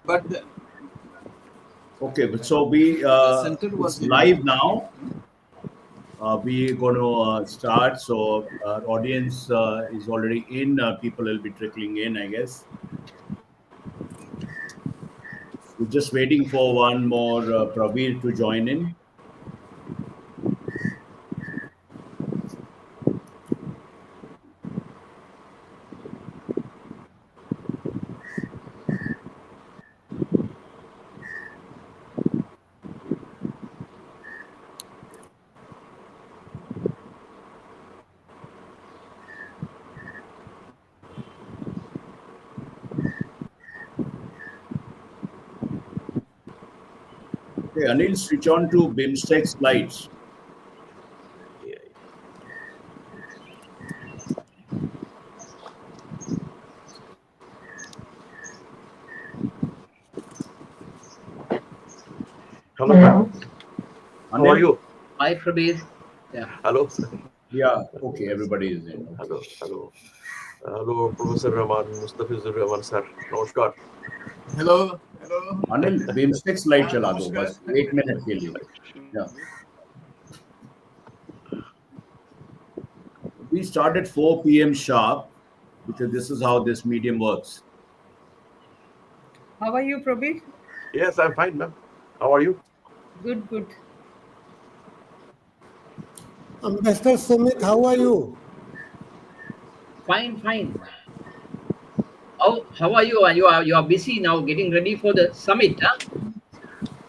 But the, Okay, but so we center was it's live now. We're going to start. So our audience is already in. People will be trickling in, I guess. We're just waiting for one more Pravir to join in. Okay, Anil, switch on to BIMSTEC slides. Hello. How Anil? are you? Hi, Prabir. Yeah. Hello. Yeah, okay, everybody is in. Hello. Hello. Hello, Professor Rahman, Mustafizur Rahman sir. Namaskar. hello. Anil, BIMSTEC slide चला दो बस 8 minutes के लिए. Yeah. We start at 4 p.m. sharp because this is how this medium works. How are you, Prabir? Yes, I'm fine, ma'am. How are you? Good, good. Ambassador Sumith, how are you? Fine, fine. How are you? You are busy now getting ready for the summit, huh?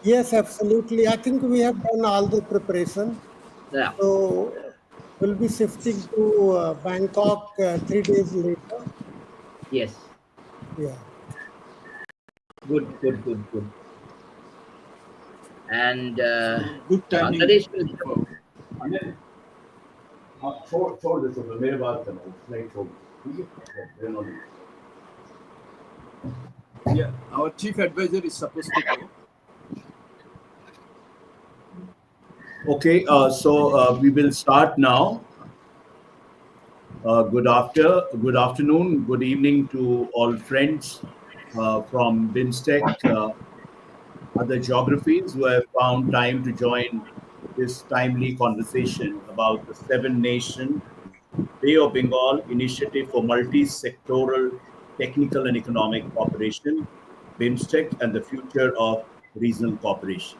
Yes, absolutely. I think we have done all the preparation. Yeah. So we'll be shifting to Bangkok 3 days later. Yes. Yeah. Good. And Good timing. Bangladesh will Anil, छोड़ दे छोड़ मेरे बात करो slide छोड़ ठीक है. Yeah, our chief advisor is supposed to go. Okay, so we will start now. Good afternoon, good evening to all friends from BIMSTEC, other geographies who have found time to join this timely conversation about the Seven Nation Bay of Bengal Initiative for Multi-Sectoral Technical and Economic Cooperation, BIMSTEC, and the future of regional cooperation.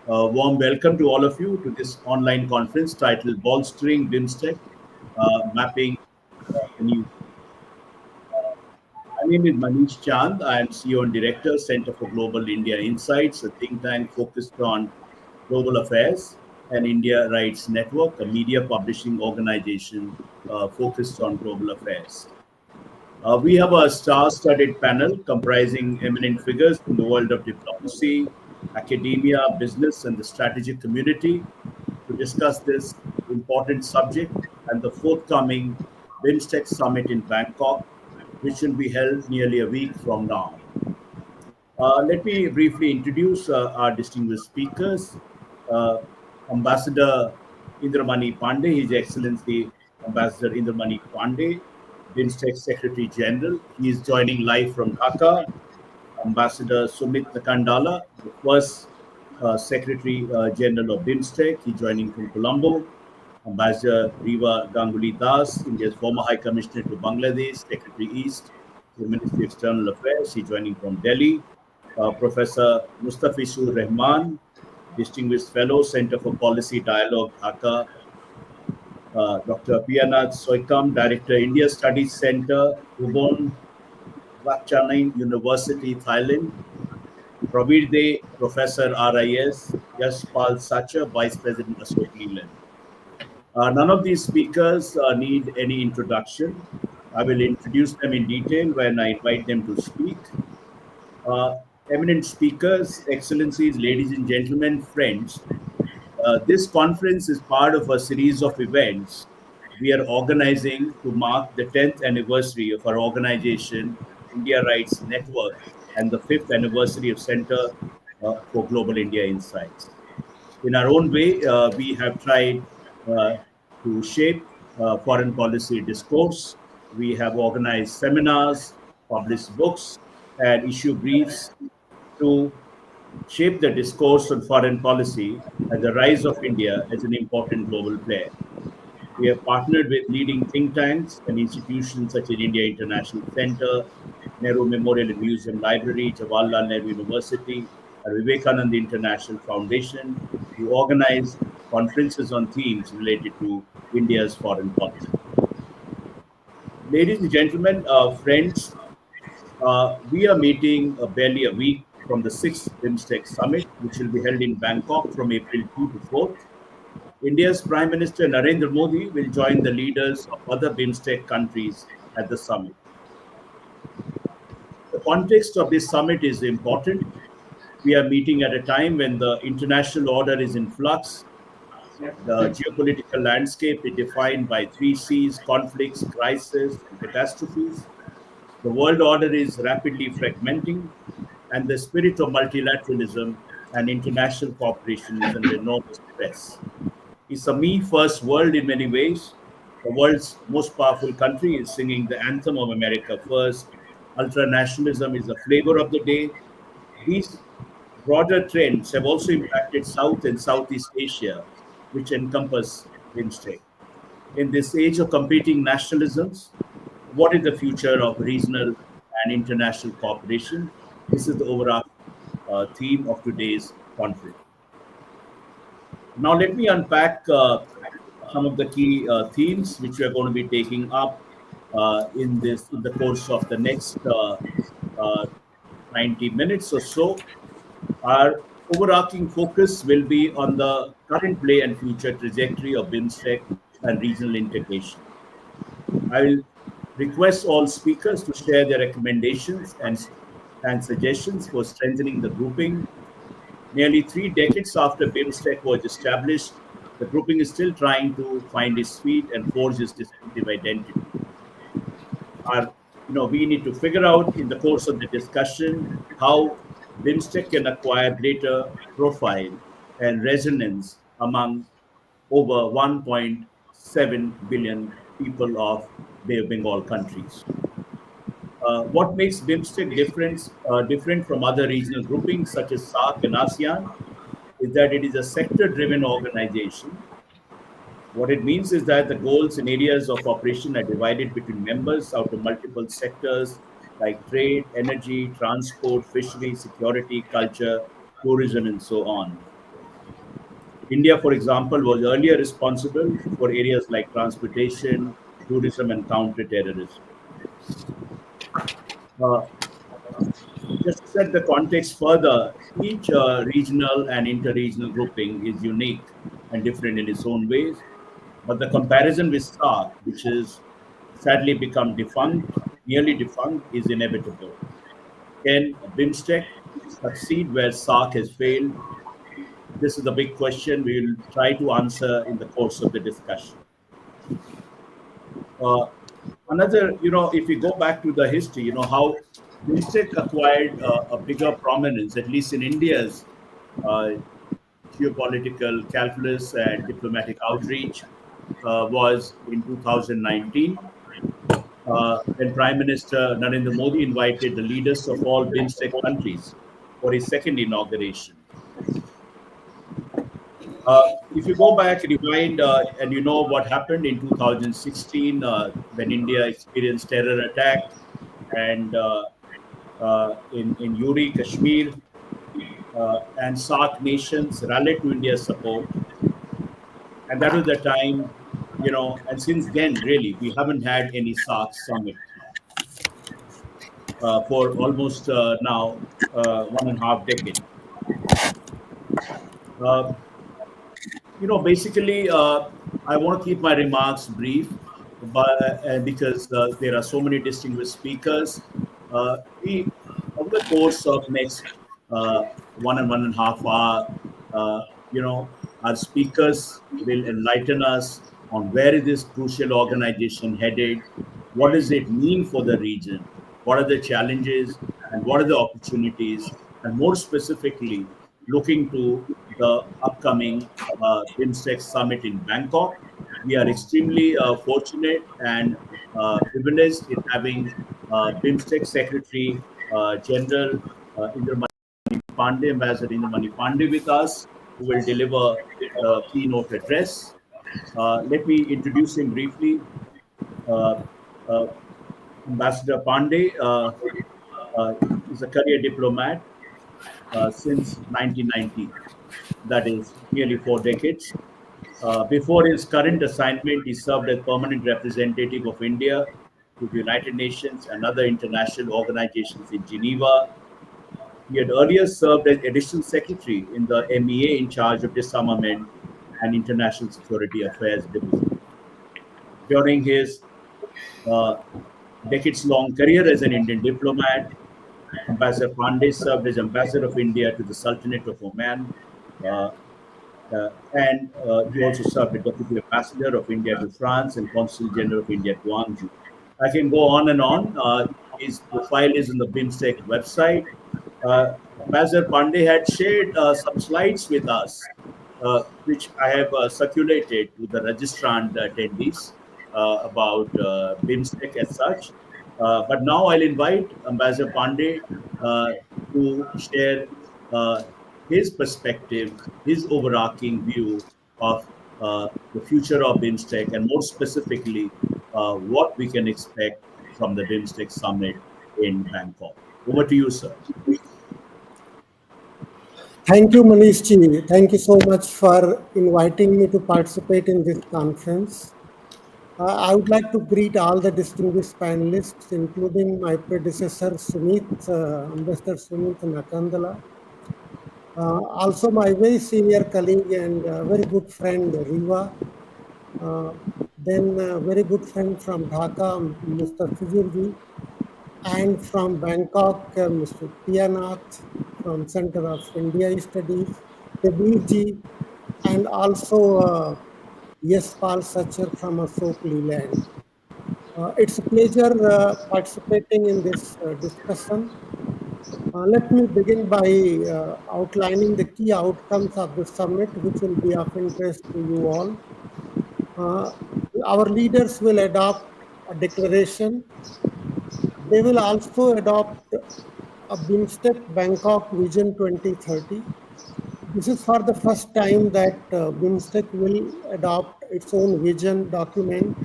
Warm welcome to all of you to this online conference titled Bolstering BIMSTEC, Mapping the New. My name is Manish Chand. I am CEO and Director, Center for Global India Insights, a think tank focused on global affairs, and India Rights Network, a media publishing organization focused on global affairs. We have a star-studded panel comprising eminent figures in the world of diplomacy, academia, business, and the strategic community to discuss this important subject and the forthcoming BIMSTEC summit in Bangkok, which will be held nearly a week from now. Let me briefly introduce our distinguished speakers. Ambassador Indra Mani Pandey, His Excellency Ambassador Indra Mani Pandey, BIMSTEC Secretary General. He is joining live from Dhaka. Ambassador Sumith Nakandala, the first Secretary General of BIMSTEC, he joining from Colombo. Ambassador Riva Ganguly Das, India's former High Commissioner to Bangladesh, Secretary East, the Ministry of External Affairs, he joining from Delhi. Professor Mustafizur Rahman, Distinguished Fellow, Center for Policy Dialogue, Dhaka. Dr. Pianath Soikam, Director, India Studies Center, Ubon, Ratchanan University, Thailand. Pravir De, Professor RIS, Yashpal Sacha, Vice President, Ashok Leland. None of these speakers need any introduction. I will introduce them in detail when I invite them to speak. Eminent speakers, excellencies, ladies and gentlemen, friends, this conference is part of a series of events we are organizing to mark the 10th anniversary of our organization, India Rights Network, and the 5th anniversary of Center for Global India Insights. In our own way, we have tried to shape foreign policy discourse. We have organized seminars, published books, and issue briefs to shape the discourse on foreign policy and the rise of India as an important global player. We have partnered with leading think tanks and institutions such as India International Center, Nehru Memorial and Museum Library, Jawaharlal Nehru University, and Vivekananda International Foundation to organize conferences on themes related to India's foreign policy. Ladies and gentlemen, friends, we are meeting barely a week from the 6th BIMSTEC Summit, which will be held in Bangkok from April 2 to 4th. India's Prime Minister Narendra Modi will join the leaders of other BIMSTEC countries at the summit. The context of this summit is important. We are meeting at a time when the international order is in flux. The geopolitical landscape is defined by three C's: conflicts, crises, and catastrophes. The world order is rapidly fragmenting, and the spirit of multilateralism and international cooperation is under enormous stress. It's a me first world in many ways. The world's most powerful country is singing the anthem of America first. Ultranationalism is the flavor of the day. These broader trends have also impacted South and Southeast Asia, which encompass BIMSTEC. In this age of competing nationalisms, what is the future of regional and international cooperation? This is the overall theme of today's conference. Now, let me unpack some of the key themes which we are going to be taking up in the course of the next 90 minutes or so. Our overarching focus will be on the current play and future trajectory of BIMSTEC and regional integration. I will request all speakers to share their recommendations and suggestions for strengthening the grouping. Nearly 3 decades after BIMSTEC was established, the grouping is still trying to find its feet and forge its distinctive identity. We need to figure out in the course of the discussion how BIMSTEC can acquire greater profile and resonance among over 1.7 billion people of Bay of Bengal countries. What makes BIMSTEC different from other regional groupings such as SAARC and ASEAN is that it is a sector-driven organization. What it means is that the goals and areas of operation are divided between members out of multiple sectors like trade, energy, transport, fishery, security, culture, tourism, and so on. India, for example, was earlier responsible for areas like transportation, tourism, and counter-terrorism. Just to set the context further, each regional and inter-regional grouping is unique and different in its own ways. But the comparison with SAARC, which has sadly become nearly defunct, is inevitable. Can BIMSTEC succeed where SAARC has failed? This is the big question we will try to answer in the course of the discussion. If we go back to the history, how BIMSTEC acquired a bigger prominence, at least in India's geopolitical calculus and diplomatic outreach, was in 2019, when Prime Minister Narendra Modi invited the leaders of all BIMSTEC countries for his second inauguration. If you go back, rewind, and you know what happened in 2016 when India experienced terror attack and in Uri, Kashmir, and SAARC nations rallied to India's support. And that was the time, and since then, really, we haven't had any SAARC summit for almost now 1.5 decades. Basically, I want to keep my remarks brief, because there are so many distinguished speakers. Over the course of next 1.5 hour, our speakers will enlighten us on where is this crucial organization headed, what does it mean for the region, what are the challenges, and what are the opportunities, and more specifically, looking to the upcoming BIMSTEC summit in Bangkok. We are extremely fortunate and privileged in having BIMSTEC Secretary General Indra Mani Pandey, Ambassador Indra Mani Pandey with us, who will deliver the keynote address. Let me introduce him briefly. Uh, uh, Ambassador Pandey is a career diplomat since 1990, that is nearly 4 decades. Before his current assignment, he served as permanent representative of India to the United Nations and other international organizations in Geneva. He had earlier served as additional secretary in the MEA in charge of disarmament and international security affairs division. During his uh, decades-long career as an Indian diplomat, Ambassador Pandey served as ambassador of India to the Sultanate of Oman, uh, and he also served as deputy ambassador of India to France and consul general of India to Guangzhou. I can go on and on. His profile is on the BIMSTEC website. Ambassador Pandey had shared some slides with us, which I have circulated to the registrant attendees about BIMSTEC as such. But now I'll invite Ambassador Pandey to share his perspective, his overarching view of the future of BIMSTEC, and more specifically, what we can expect from the BIMSTEC summit in Bangkok. Over to you, sir. Thank you, Manish ji. Thank you so much for inviting me to participate in this conference. I would like to greet all the distinguished panelists, including my predecessor, Sumith, Ambassador Sumith Nakandala. Also, my very senior colleague and very good friend, Riva. Then very good friend from Dhaka, Mr. Fujurji. And from Bangkok, Mr. Pianath from Center of India Studies, Kabirji, and also Yespal Sachar from Ashok Leland. It's a pleasure participating in this discussion. Let me begin by outlining the key outcomes of the summit, which will be of interest to you all. Our leaders will adopt a declaration. They will also adopt a BIMSTEC Bangkok Vision 2030. This is for the first time that BIMSTEC will adopt its own vision document.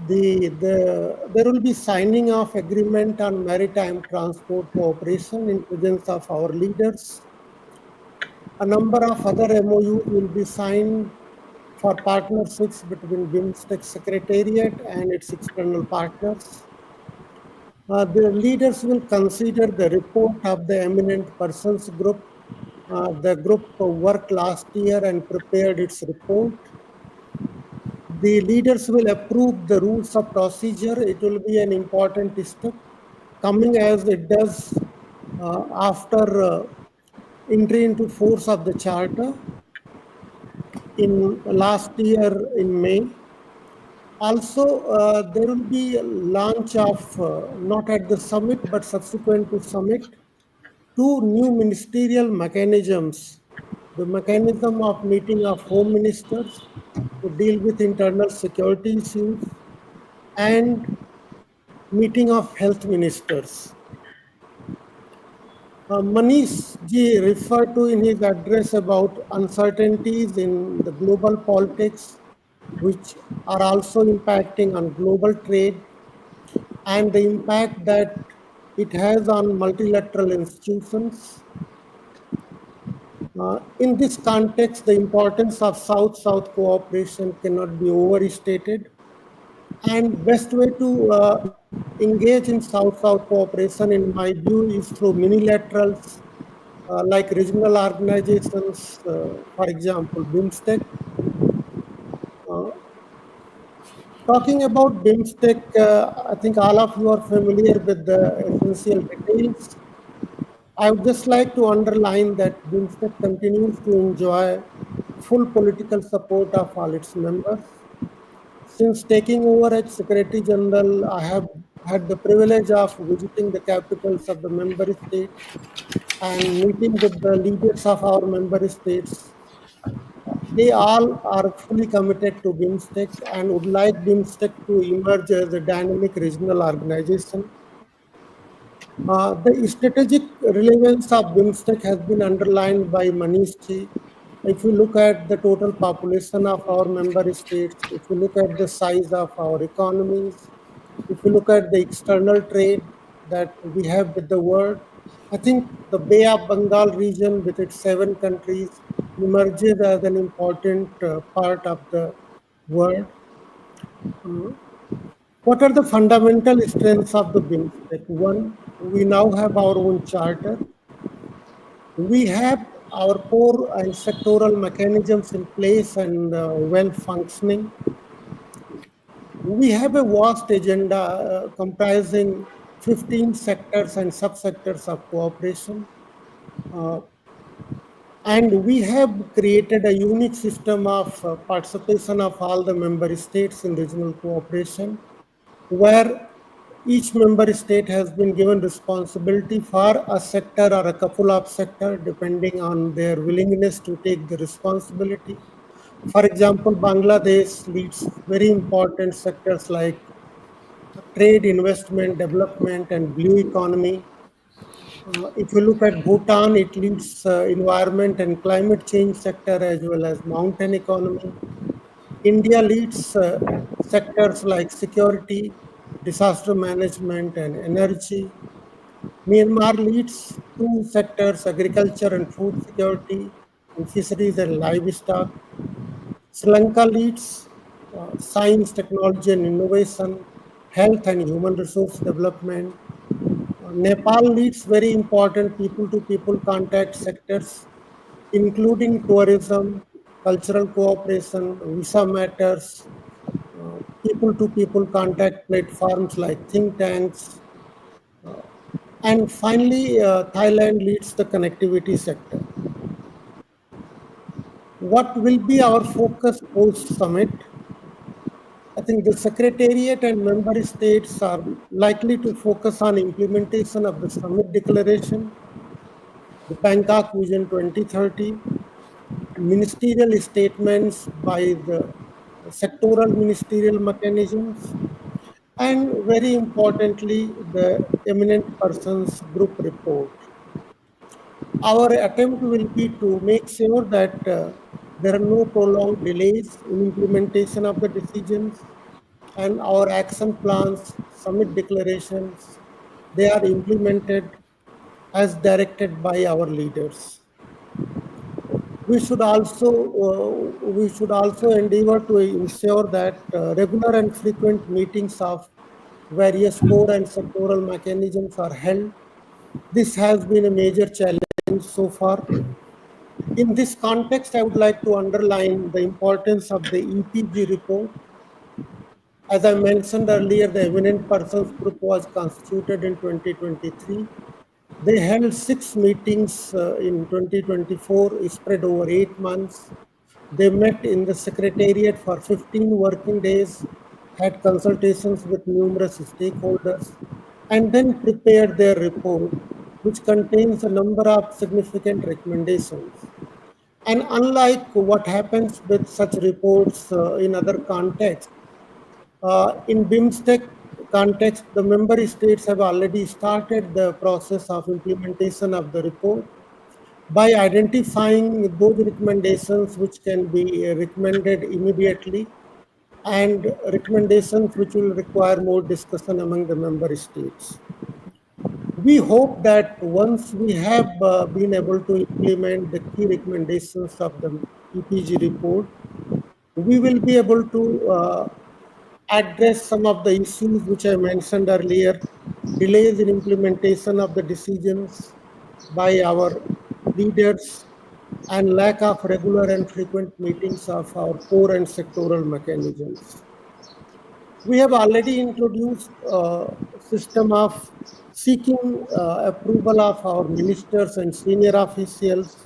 There will be signing of agreement on maritime transport cooperation in presence of our leaders. A number of other MOUs will be signed for partnerships between BIMSTEC Secretariat and its external partners. The leaders will consider the report of the eminent persons group. The group worked last year and prepared its report. The leaders will approve the rules of procedure. It will be an important step, coming as it does after entry into force of the charter in last year in May. Also, there will be a launch of, not at the summit, but subsequent to summit, 2 new ministerial mechanisms. The mechanism of meeting of home ministers to deal with internal security issues, and meeting of health ministers. Manish ji referred to in his address about uncertainties in the global politics, which are also impacting on global trade, and the impact that it has on multilateral institutions. In this context, the importance of South-South cooperation cannot be overstated. And best way to engage in South-South cooperation, in my view, is through minilaterals like regional organizations, for example, BIMSTEC. Talking about BIMSTEC, I think all of you are familiar with the essential details. I would just like to underline that BIMSTEC continues to enjoy full political support of all its members. Since taking over as Secretary General, I have had the privilege of visiting the capitals of the member states and meeting with the leaders of our member states. They all are fully committed to BIMSTEC and would like BIMSTEC to emerge as a dynamic regional organization. The strategic relevance of BIMSTEC has been underlined by Manish. If you look at the total population of our member states, if you look at the size of our economies, if you look at the external trade that we have with the world, I think the Bay of Bengal region with its 7 countries emerges as an important part of the world. Uh, what are the fundamental strengths of the BIMSTEC? One, we now have our own charter. We have our core and sectoral mechanisms in place and well functioning. We have a vast agenda comprising 15 sectors and subsectors of cooperation. Uh, and we have created a unique system of participation of all the member states in regional cooperation, where each member state has been given responsibility for a sector or a couple of sectors, depending on their willingness to take the responsibility. For example, Bangladesh leads very important sectors like trade, investment, development, and blue economy. If you look at Bhutan, it leads environment and climate change sector as well as mountain economy. India leads sectors like security, disaster management, and energy. Myanmar leads 2 sectors, agriculture and food security, and fisheries and livestock. Sri Lanka leads science, technology, and innovation, health and human resource development. Nepal leads very important people-to-people contact sectors, including tourism, cultural cooperation, visa matters, people-to-people contact platforms like think tanks. And finally, Thailand leads the connectivity sector. What will be our focus post-summit? I think the Secretariat and member states are likely to focus on implementation of the summit declaration, the Bangkok Vision 2030, ministerial statements by the sectoral ministerial mechanisms, and very importantly, the eminent persons group report. Our attempt will be to make sure that there are no prolonged delays in implementation of the decisions, and our action plans, summit declarations, they are implemented as directed by our leaders. We should also endeavor to ensure that regular and frequent meetings of various core and sectoral mechanisms are held. This has been a major challenge so far. In this context, I would like to underline the importance of the EPG report. As I mentioned earlier, the Eminent Persons Group was constituted in 2023. They held 6 meetings in 2024, spread over 8 months. They met in the Secretariat for 15 working days, had consultations with numerous stakeholders, and then prepared their report, which contains a number of significant recommendations. And unlike what happens with such reports in other contexts, in BIMSTEC context, the member states have already started the process of implementation of the report by identifying those recommendations which can be recommended immediately and recommendations which will require more discussion among the member states. We hope that once we have been able to implement the key recommendations of the EPG report, we will be able to address some of the issues which I mentioned earlier, delays in implementation of the decisions by our leaders, and lack of regular and frequent meetings of our core and sectoral mechanisms. We have already introduced a system of seeking approval of our ministers and senior officials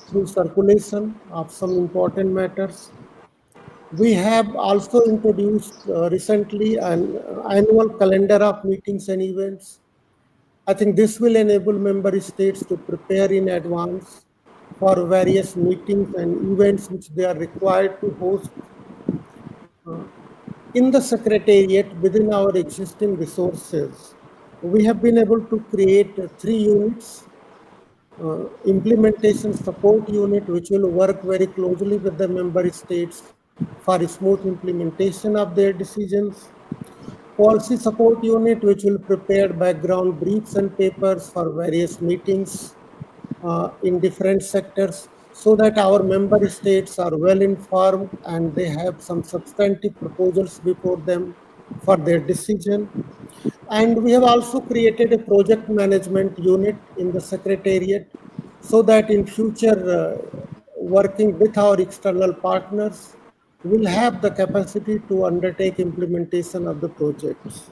through circulation of some important matters. We have also introduced recently an annual calendar of meetings and events. I think this will enable member states to prepare in advance for various meetings and events which they are required to host. In the Secretariat, within our existing resources, we have been able to create three units. Implementation support unit, which will work very closely with the member states for smooth implementation of their decisions. Policy support unit, which will prepare background briefs and papers for various meetings in different sectors, so that our member states are well informed and they have some substantive proposals before them for their decision. And we have also created a project management unit in the Secretariat, so that in future, working with our external partners, we'll have the capacity to undertake implementation of the projects.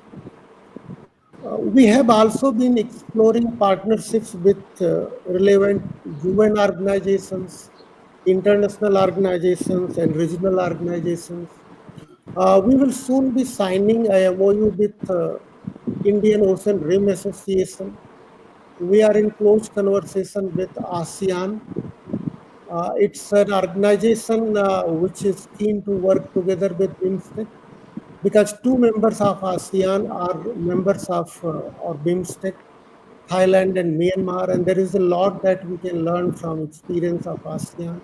We have also been exploring partnerships with relevant UN organizations, international organizations, and regional organizations. We will soon be signing a MOU with Indian Ocean Rim Association. We are in close conversation with ASEAN. It's an organization which is keen to work together with BIMSTEC, because two members of ASEAN are members of or BIMSTEC, Thailand and Myanmar, and there is a lot that we can learn from experience of ASEAN.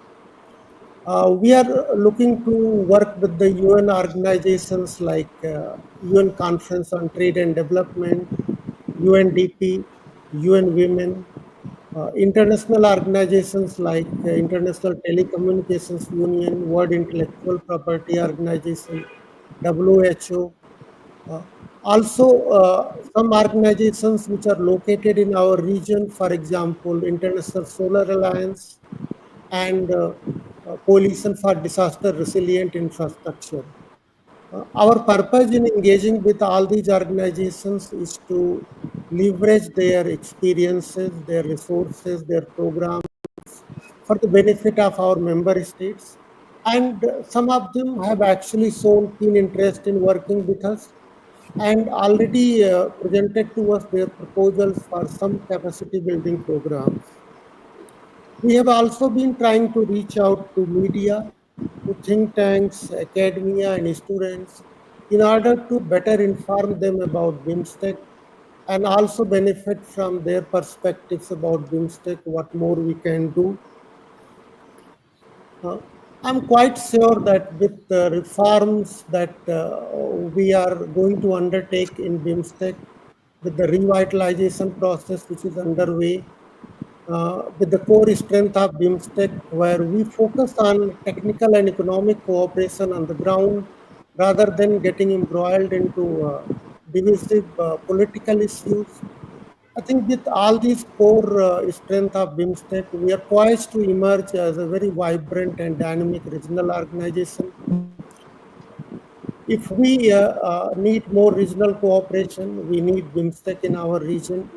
We are looking to work with the UN organizations like UN Conference on Trade and Development, UNDP, UN Women, international organizations like International Telecommunications Union, World Intellectual Property Organization, WHO. Uh, also, some organizations which are located in our region, for example, International Solar Alliance and Coalition for Disaster Resilient Infrastructure. Our purpose in engaging with all these organizations is to leverage their experiences, their resources, their programs for the benefit of our member states. And some of them have actually shown keen interest in working with us and already presented to us their proposals for some capacity building programs. We have also been trying to reach out to media, to think tanks, academia, and students in order to better inform them about BIMSTEC and also benefit from their perspectives about BIMSTEC, what more we can do. I'm quite sure that with the reforms that we are going to undertake in BIMSTEC, with the revitalization process which is underway, with the core strength of BIMSTEC, where we focus on technical and economic cooperation on the ground rather than getting embroiled into divisive political issues. I think with all these core strength of BIMSTEC, we are poised to emerge as a very vibrant and dynamic regional organization. If we need more regional cooperation, we need BIMSTEC in our region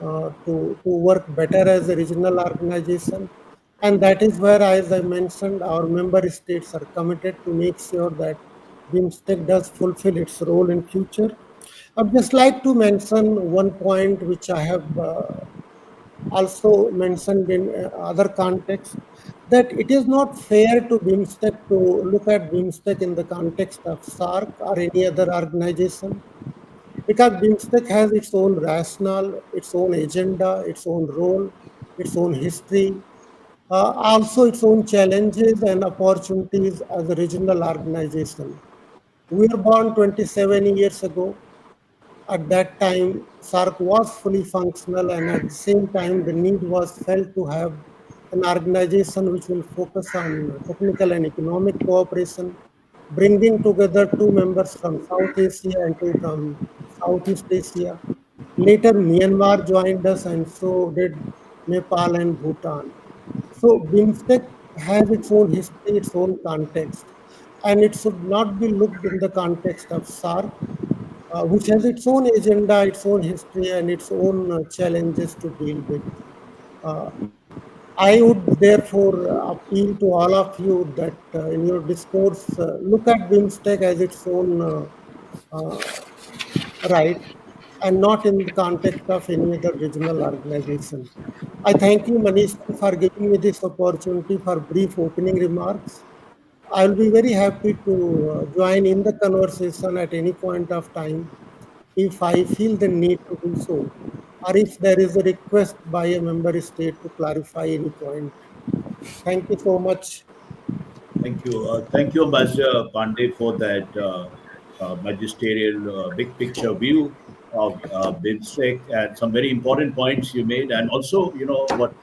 to work better as a regional organization. And that is where, as I mentioned, our member states are committed to make sure that BIMSTEC does fulfill its role in future. I'd just like to mention one point which I have also mentioned in other contexts, that it is not fair to BIMSTEC to look at BIMSTEC in the context of SAARC or any other organization, because BIMSTEC has its own rationale, its own agenda, its own role, its own history, also its own challenges and opportunities as a regional organization. We were born 27 years ago. At that time, SAARC was fully functional, and at the same time, the need was felt to have an organization which will focus on technical and economic cooperation, bringing together two members from South Asia and two from Southeast Asia. Later, Myanmar joined us, and so did Nepal and Bhutan. So, BIMSTEC has its own history, its own context, and it should not be looked in the context of SAARC, which has its own agenda, its own history, and its own challenges to deal with. I would therefore appeal to all of you that in your discourse, look at BIMSTEC as its own right and not in the context of any other regional organization. I thank you, Manish, for giving me this opportunity for brief opening remarks. I will be very happy to join in the conversation at any point of time. if I feel the need to do so, or if there is a request by a member state to clarify any point. Thank you so much. Thank you, Ambassador Pandey, for that magisterial big picture view of BIMSTEC and some very important points you made. And also, what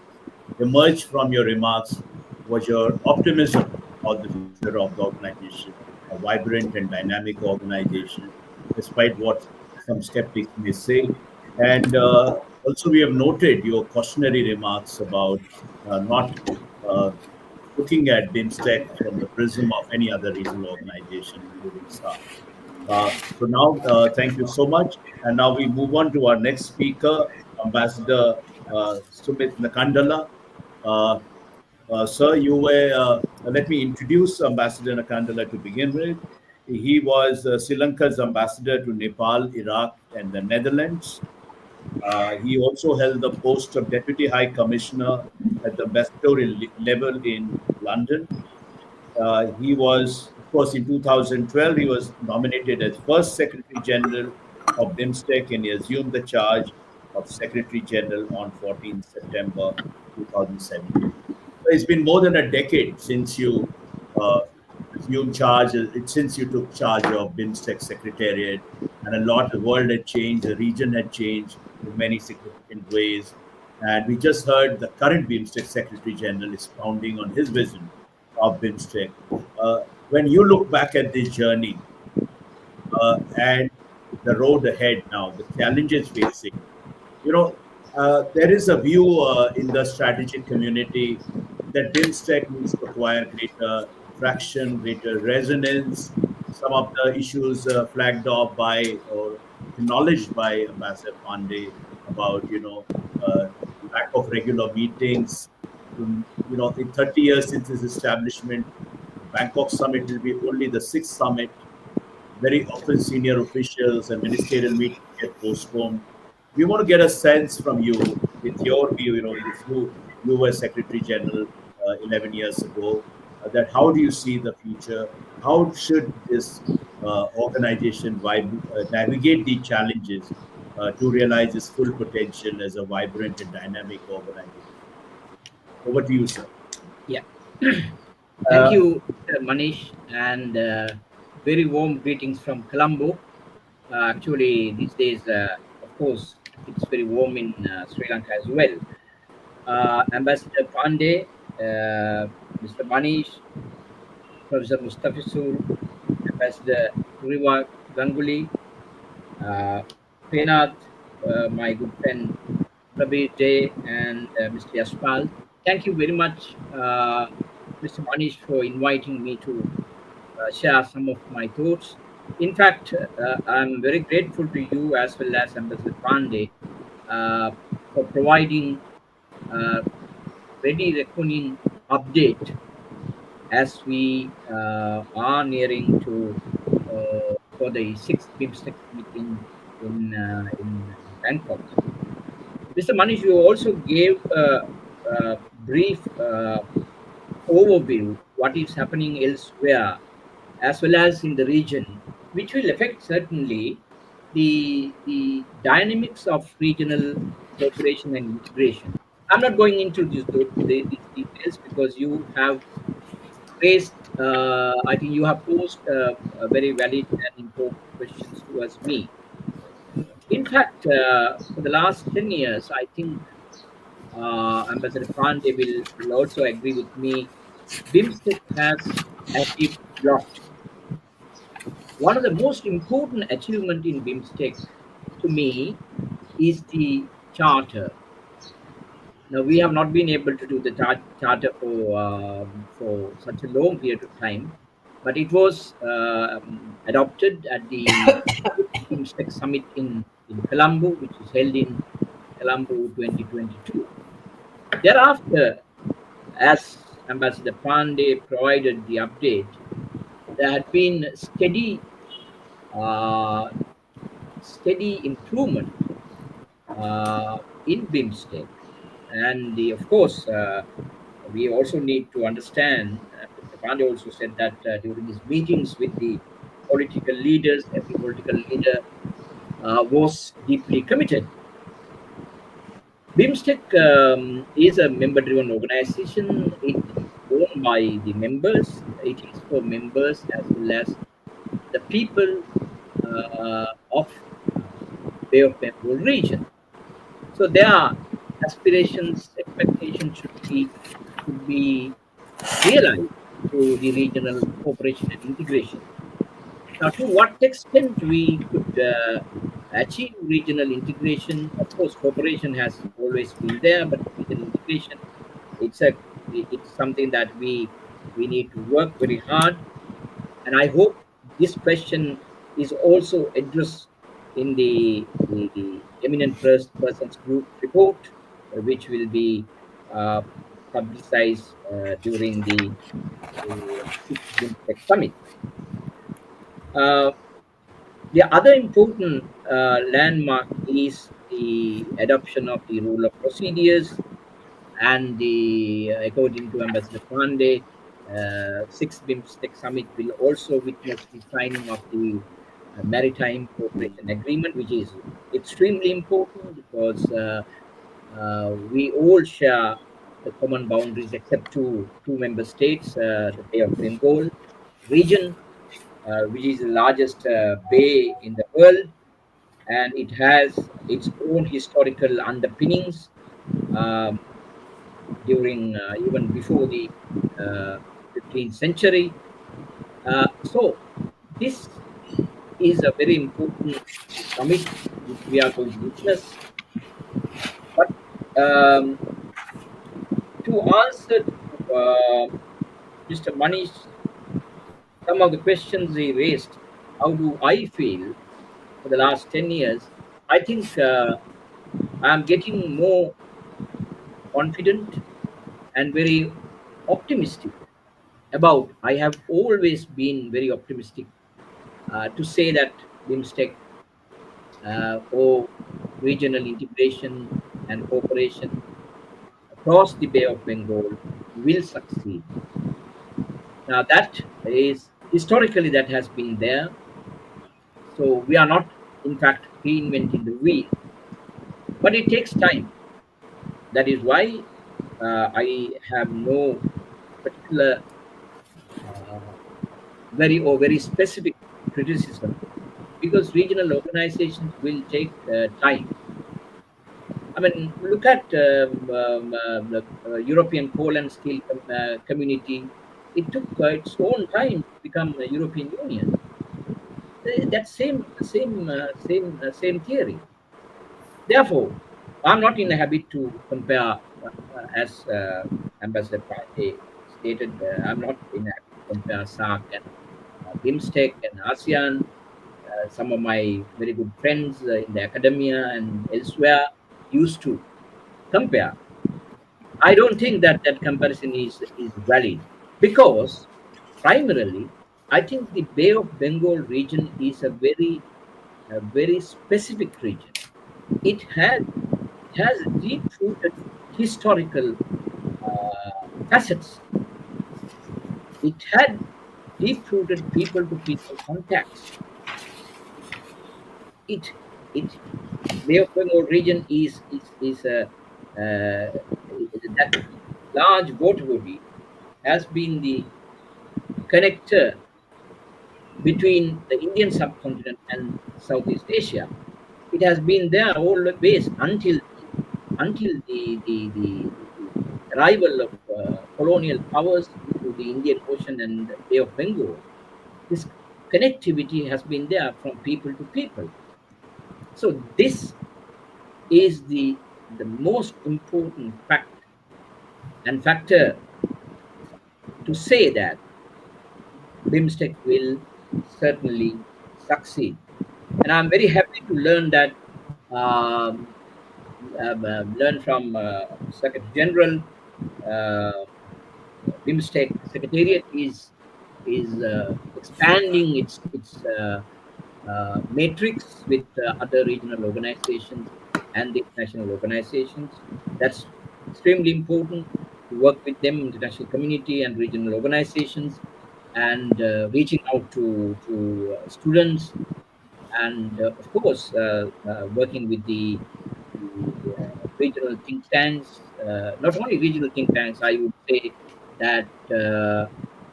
emerged from your remarks was your optimism about the future of the organization, a vibrant and dynamic organization, despite what some skeptics may say. And also, we have noted your cautionary remarks about not uh, looking at BIMSTEC from the prism of any other regional organization, including SAR. So now, thank you so much. And now we move on to our next speaker, Ambassador Sumith Nakandala. Uh, Sir, let me introduce Ambassador Nakandala to begin with. He was Sri Lanka's ambassador to Nepal, Iraq, and the Netherlands. He also held the post of Deputy High Commissioner at the ambassadorial level in London. He was, of course, in 2012, he was nominated as first Secretary General of BIMSTEC, and he assumed the charge of Secretary General on 14 September 2017. It's been more than a decade since you assumed charge, since you took charge of BIMSTEC Secretariat, and a lot, the world had changed, the region had changed in many significant ways. And we just heard the current BIMSTEC Secretary General expounding on his vision of BIMSTEC. When you look back at this journey and the road ahead now, the challenges facing, there is a view in the strategic community that BIMSTEC needs to acquire greater traction, greater resonance. Some of the issues flagged off by or acknowledged by Ambassador Pandey about, lack of regular meetings. In 30 years since its establishment, Bangkok summit will be only the sixth summit. Very often senior officials and ministerial meetings get postponed. We want to get a sense from you, with your view, if you were Secretary General 11 years ago, that how do you see the future? How should this organization navigate the challenges to realize its full potential as a vibrant and dynamic organization? Over to you, sir. Yeah. Thank you, Manish, and very warm greetings from Colombo. Actually, these days, of course, it's very warm in Sri Lanka as well. Ambassador Pandey, Mr. Manish, Professor Mustafizur, Ambassador Riva Ganguly, Penath, my good friend Prabir Jay, and Mr. Yashpal. Thank you very much, Mr. Manish, for inviting me to share some of my thoughts. In fact, I'm very grateful to you as well as Ambassador Pandey for providing very reckoning update as we are nearing to for the sixth BIMSTEC meeting in Bangkok. Mr. Manish, you also gave a brief overview what is happening elsewhere as well as in the region, which will affect certainly the dynamics of regional cooperation and integration. I'm not going into these details because you have raised, I think you have posed a very valid and important questions towards me. In fact, for the last 10 years, I think Ambassador Pandey will also agree with me, BIMSTEC has achieved a lot. One of the most important achievement in BIMSTEC to me is the charter. Now, we have not been able to do the charter for such a long period of time, but it was adopted at the BIMSTEC summit in Colombo, which is held in Colombo 2022. Thereafter, as Ambassador Pandey provided the update, there had been steady improvement in BIMSTEC. And of course, we also need to understand, Mr. Pandey also said that during his meetings with the political leaders, every political leader was deeply committed. BIMSTEC is a member-driven organization. It is owned by the members. It is for members as well as the people of Bay of Bengal region. So their aspirations, expectations should be realized through the regional cooperation and integration. Now, to what extent we could achieve regional integration? Of course, cooperation has always been there, but regional integration, it's a it's something that we need to work very hard. And I hope this question is also addressed in the eminent persons group report, which will be uh, publicized during the 6th BIMSTEC summit. Uh, the other important landmark is the adoption of the rule of procedures and according to Ambassador Pandey, 6th BIMSTEC summit will also witness the signing of the Maritime Cooperation Agreement, which is extremely important because we all share the common boundaries except two member states, the Bay of Bengal region, which is the largest bay in the world, and it has its own historical underpinnings. Um, During even before the 15th century. So this is a very important summit which we are going to witness. But to answer Mr. Manish, some of the questions he raised, how do I feel for the last 10 years? I think I'm getting more confident and very optimistic about. I have always been very optimistic to say that BIMSTEC or regional integration and cooperation across the Bay of Bengal will succeed. Now that is historically that has been there. So we are not in fact reinventing the wheel, but it takes time. That is why I have no particular very specific criticism, because regional organizations will take time. I mean, look at the European coal and steel community. It took its own time to become a European Union. That same theory. Therefore, I'm not in a habit to compare, as Ambassador Pandey stated. I'm not in a habit to compare SAARC and BIMSTEC and ASEAN. Some of my very good friends in the academia and elsewhere used to compare. I don't think that that comparison is valid, because primarily I think the Bay of Bengal region is a very specific region. It has deep-rooted historical facets. It had deep-rooted people-to-people contacts. It Bay of Bengal region is a that large water body has been the connector between the Indian subcontinent and Southeast Asia. It has been there always until the arrival of colonial powers into the Indian Ocean and Bay of Bengal. This connectivity has been there from people to people. So this is the most important fact and factor to say that BIMSTEC will certainly succeed. And I'm very happy to learn that um, learn from Secretary General. Uh, BIMSTEC Secretariat is expanding its matrix with other regional organizations and the international organizations. That's extremely important to work with them, international community and regional organizations, and reaching out to students and of course working with the regional think tanks, not only regional think tanks, I would say that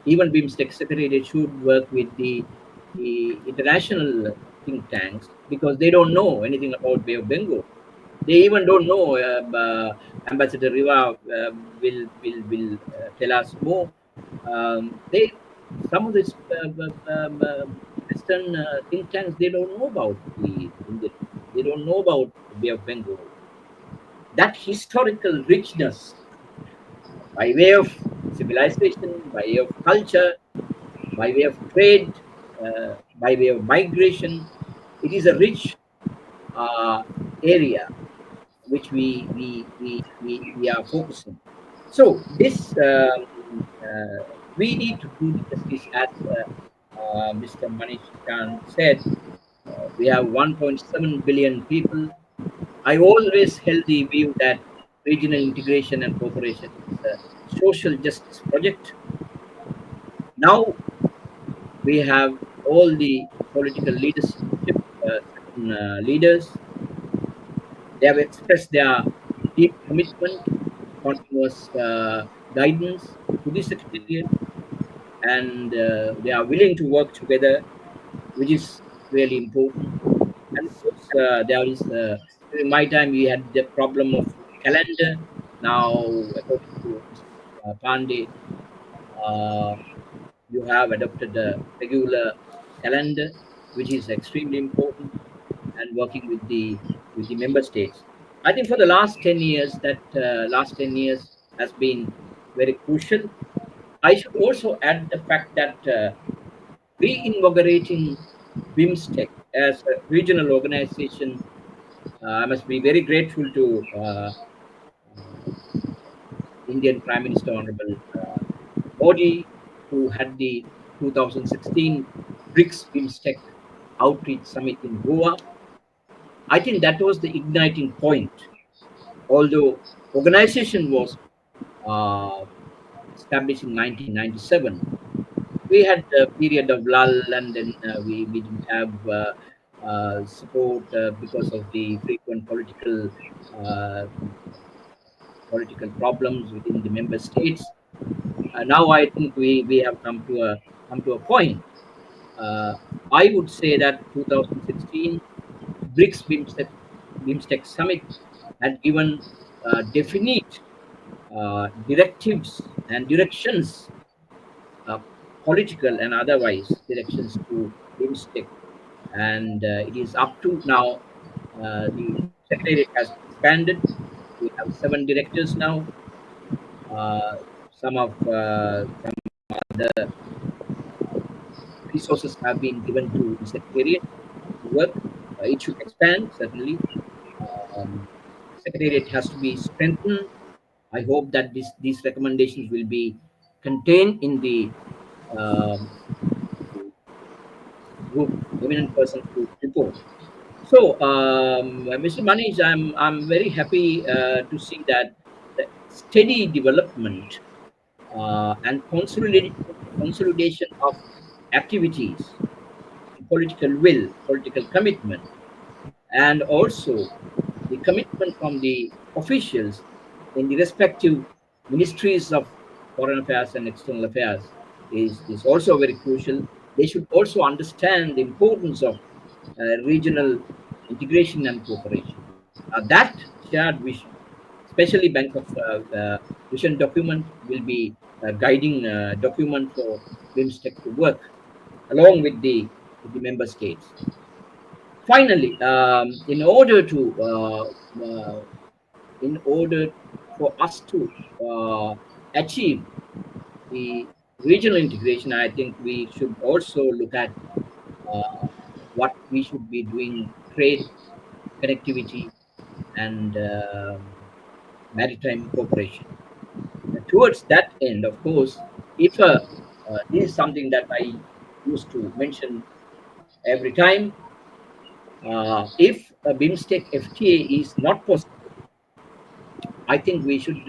even BIMSTEC Secretariat should work with the international think tanks, because they don't know anything about Bay of Bengal. They even don't know. Ambassador Riva will tell us more. They Some of these Western think tanks, they don't know about the Indian. They don't know about the Bay of Bengal. That historical richness, by way of civilization, by way of culture, by way of trade, by way of migration, it is a rich area which we are focusing. So this we need to do the justice, as Mr. Manish Khan said. We have 1.7 billion people. I always held the view that regional integration and cooperation is a social justice project. Now we have all the political leadership, certain leaders. They have expressed their deep commitment, continuous guidance to the Secretariat, and they are willing to work together, which is really important. And of course, there is during my time we had the problem of calendar. Now, according to Mr. Pandey, uh, you have adopted a regular calendar, which is extremely important, and working with the member states. I think for the last 10 years, that last 10 years has been very crucial. I should also add the fact that reinvigorating BIMSTEC as a regional organization, I must be very grateful to Indian Prime Minister Honorable Modi, who had the 2016 BRICS BIMSTEC Outreach Summit in Goa. I think that was the igniting point. Although organization was uh, established in 1997, we had a period of lull, and then we didn't have support because of the frequent uh, political problems within the member states. Now I think we have come to a point. Uh, I would say that 2016 BRICS BIMSTEC Summit had given definite directives and directions, uh, political and otherwise directions to BIMSTEC, and it is up to now. The Secretariat has expanded. We have 7 directors now. Uh, some of the resources have been given to the Secretariat to work. It should expand, certainly. Secretariat has to be strengthened. I hope that these recommendations will be contained in the um, group eminent persons group report. So, Mr. Manish, I'm very happy to see that the steady development and consolidation of activities, political will, political commitment, and also the commitment from the officials in the respective ministries of foreign affairs and external affairs is also very crucial. They should also understand the importance of regional integration and cooperation. That shared vision, especially Bangkok vision document, will be a guiding document for BIMSTEC to work along with the member states. Finally, in order for us to achieve the regional integration, I think we should also look at uh, what we should be doing: trade, connectivity, and maritime cooperation. Towards that end, of course, if this is something that I used to mention every time, if a BIMSTEC FTA is not possible, I think we should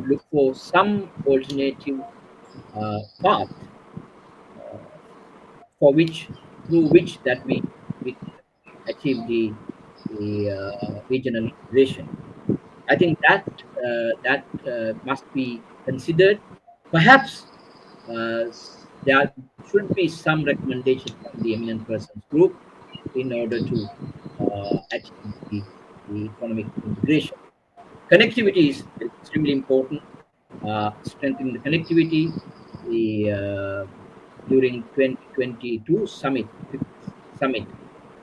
look for some alternative path for which through which that we achieve the regional integration. I think that must be considered. Perhaps there should be some recommendation from the eminent persons group in order to achieve the economic integration. Connectivity is extremely important. Strengthening the connectivity. During 2022 summit, fifth summit,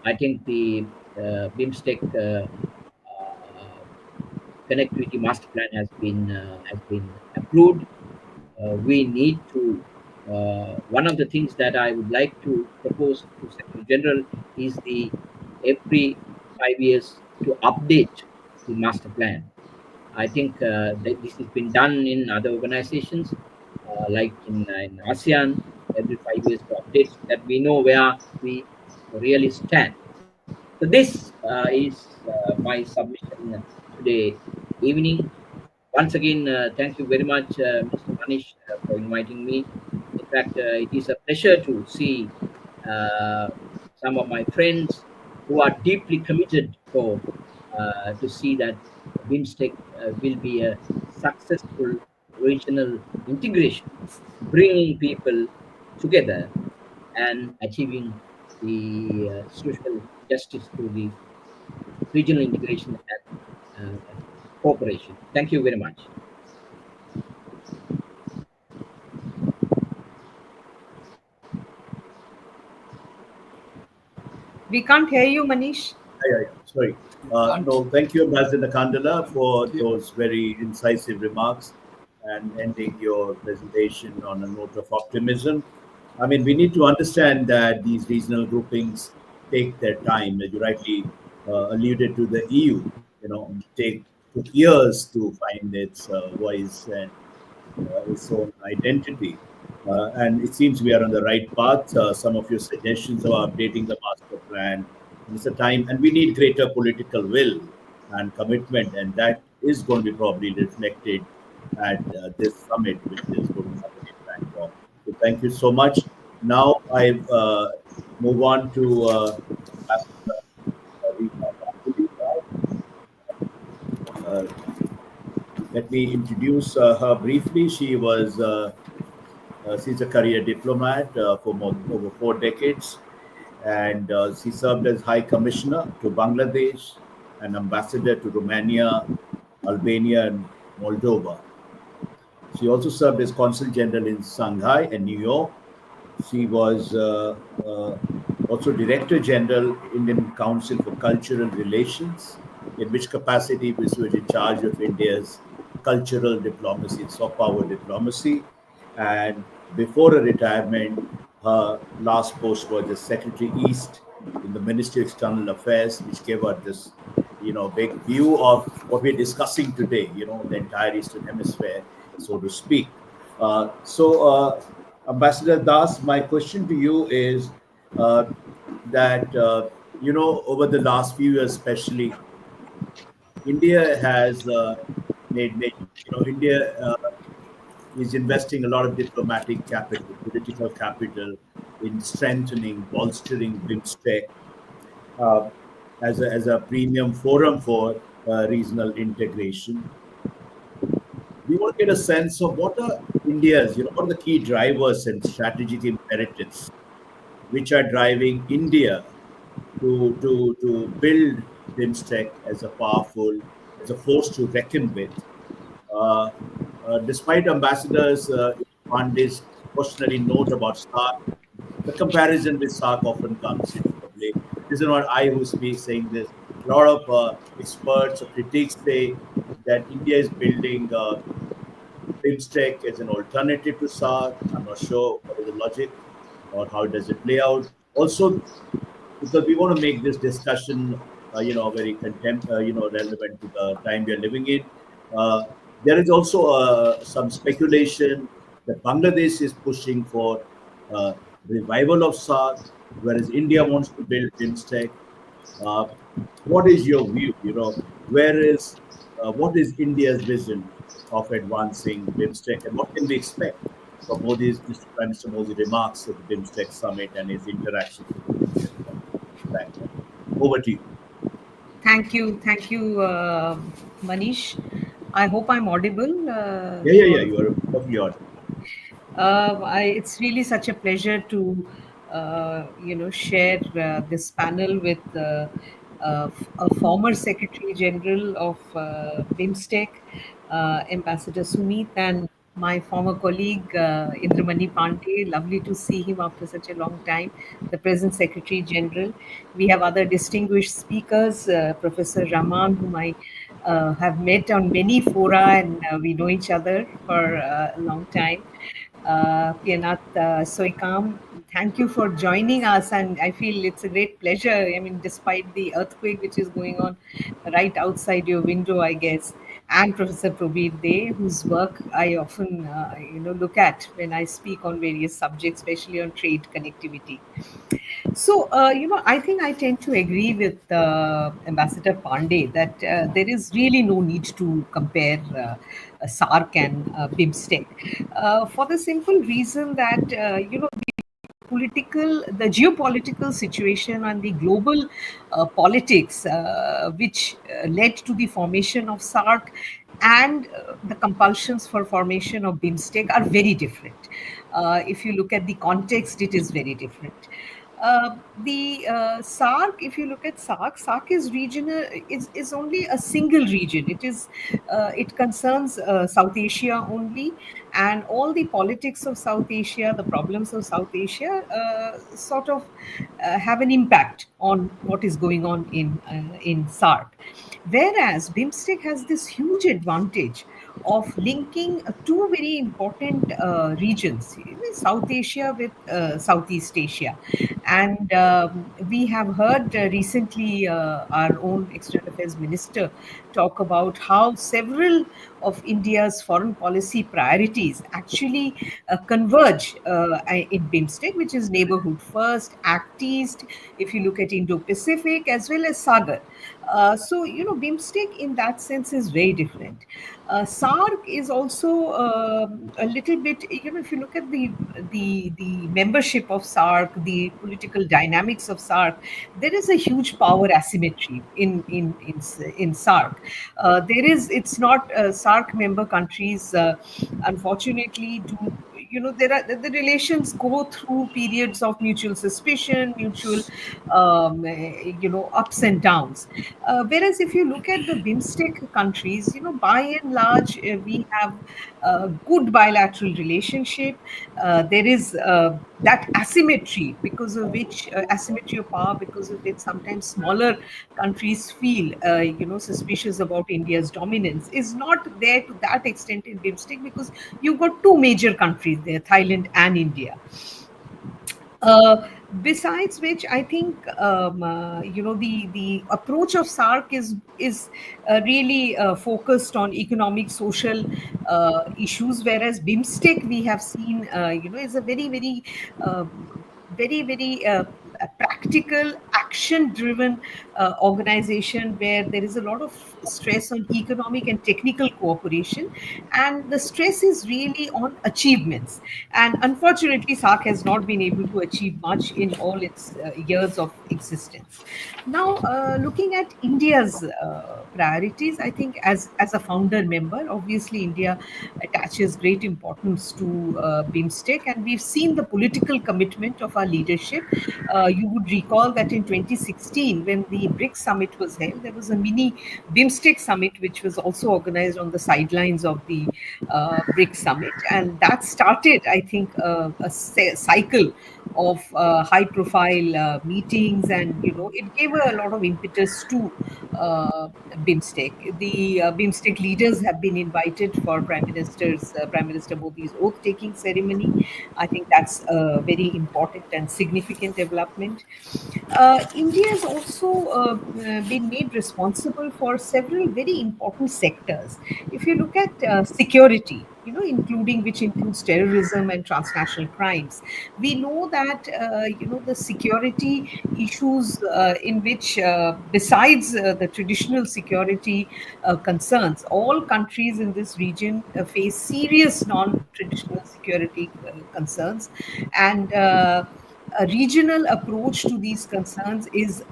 I think the BIMSTEC connectivity master plan has been approved. We need to. One of the things that I would like to propose to Secretary General is the every 5 years to update the master plan. I think that this has been done in other organizations, like in ASEAN, every 5 years to update so that we know where we really stand. So this is my submission today evening. Once again, thank you very much, Mr. Manish, for inviting me. In fact, it is a pleasure to see uh, some of my friends who are deeply committed for to see that BIMSTEC will be a successful regional integration, bringing people together and achieving the social justice through the regional integration and cooperation. Thank you very much. We can't hear you, Manish. Sorry. No, thank you, Ambassador Nakandala, for those very incisive remarks and ending your presentation on a note of optimism. I mean, we need to understand that these regional groupings take their time. As you rightly alluded to, the EU, took years to find its voice and its own identity. And it seems we are on the right path. Some of your suggestions about updating the master plan. It's a time, and we need greater political will and commitment, and that is going to be probably reflected at this summit, which is going to happen in Bangkok. So thank you so much. Now I move on to uh, let me introduce her briefly. She's a career diplomat for over 4 decades, and she served as High Commissioner to Bangladesh and Ambassador to Romania, Albania, and Moldova. She also served as Consul General in Shanghai and New York. She was also Director General, Indian Council for Cultural Relations, in which capacity she was in charge of India's cultural diplomacy, soft power diplomacy. And before her retirement, her last post was as Secretary East in the Ministry of External Affairs, which gave her this, big view of what we're discussing today, the entire Eastern Hemisphere, so to speak. Ambassador Das, my question to you is that, over the last few years, especially, India has India is investing a lot of diplomatic capital, political capital in strengthening, bolstering BIMSTEC uh, as a premium forum for regional integration. We want to get a sense of what are India's, what are the key drivers and strategic imperatives which are driving India to build BIMSTEC as a powerful, as a force to reckon with. Uh, Despite Ambassador's Pandey's cautionary note about SARC, the comparison with SARC often comes into play. This is not I who speak saying this. A lot of experts or critics say that India is building BIMSTEC as an alternative to SARC. I'm not sure what is the logic or how does it play out. Also, because we want to make this discussion, very relevant to the time we are living in. Uh, there is also some speculation that Bangladesh is pushing for uh, revival of SARC, whereas India wants to build BIMSTEC. Uh, what is your view? What is India's vision of advancing BIMSTEC, and what can we expect from Modi's, Mr. Prime Minister Modi's remarks at the BIMSTEC summit and his interactions with the Indian government? Thank you. Over to you. Thank you, Manish. I hope I'm audible Yeah, to yeah, all yeah. of You you. are perfectly audible. It's really such a pleasure to, share this panel with a former Secretary General of BIMSTEC, Ambassador Sumith, and my former colleague Indra Mani Pandey. Lovely to see him after such a long time. The present Secretary General. We have other distinguished speakers, Professor Rahman, whom I have met on many fora, and we know each other for a long time. Pianat Soikam, thank you for joining us. And I feel it's a great pleasure. I mean, despite the earthquake which is going on right outside your window, I guess, and Professor Prabir Dey, whose work I often, look at when I speak on various subjects, especially on trade connectivity. So, I think I tend to agree with Ambassador Pandey that there is really no need to compare SARC and BIMSTEC for the simple reason that, the geopolitical situation and the global politics which led to the formation of SARC and the compulsions for formation of BIMSTEC are very different. If you look at the context, it is very different. The SARC, if you look at SARC is regional, is only a single region. It concerns South Asia only, and all the politics of South Asia, the problems of South Asia, sort of have an impact on what is going on in SARC. Whereas BIMSTEC has this huge advantage of linking two very important regions, South Asia with Southeast Asia. And we have heard recently our own External Affairs Minister talk about how several of India's foreign policy priorities actually converge in BIMSTEC, which is neighborhood first, Act East, if you look at Indo-Pacific, as well as Sagar. BIMSTEC in that sense is very different. SARC is also a little bit, if you look at the membership of SARC, the political dynamics of SARC, there is a huge power asymmetry in SARC. It's not SARC member countries, unfortunately, do there are the relations go through periods of mutual suspicion, mutual ups and downs. Whereas if you look at the BIMSTEC countries, by and large, we have a good bilateral relationship. There is that asymmetry, because of which asymmetry of power, because of which sometimes smaller countries feel suspicious about India's dominance, is not there to that extent in BIMSTEC, because you've got two major countries there, Thailand and India. Besides which, I think the approach of SARC is really focused on economic, social issues, whereas BIMSTEC we have seen is a very practical, action-driven organization where there is a lot of stress on economic and technical cooperation, and the stress is really on achievements. And unfortunately, SARC has not been able to achieve much in all its years of existence. Now, looking at India's priorities, I think as a founder member, obviously India attaches great importance to BIMSTEC, and we've seen the political commitment of our leadership. You would recall that in 2016, when the BRICS summit was held, there was a mini BIMSTEC summit, which was also organized on the sidelines of the BRICS summit, and that started, I think, a cycle of high-profile meetings, and it gave a lot of impetus to BIMSTEC. The BIMSTEC leaders have been invited for Prime Minister Modi's oath-taking ceremony. I think that's a very important and significant development. India has also been made responsible for several very important sectors. If you look at security, which includes terrorism and transnational crimes, we know that the security issues in which, besides the traditional security concerns, all countries in this region face serious non-traditional security concerns, and a regional approach to these concerns is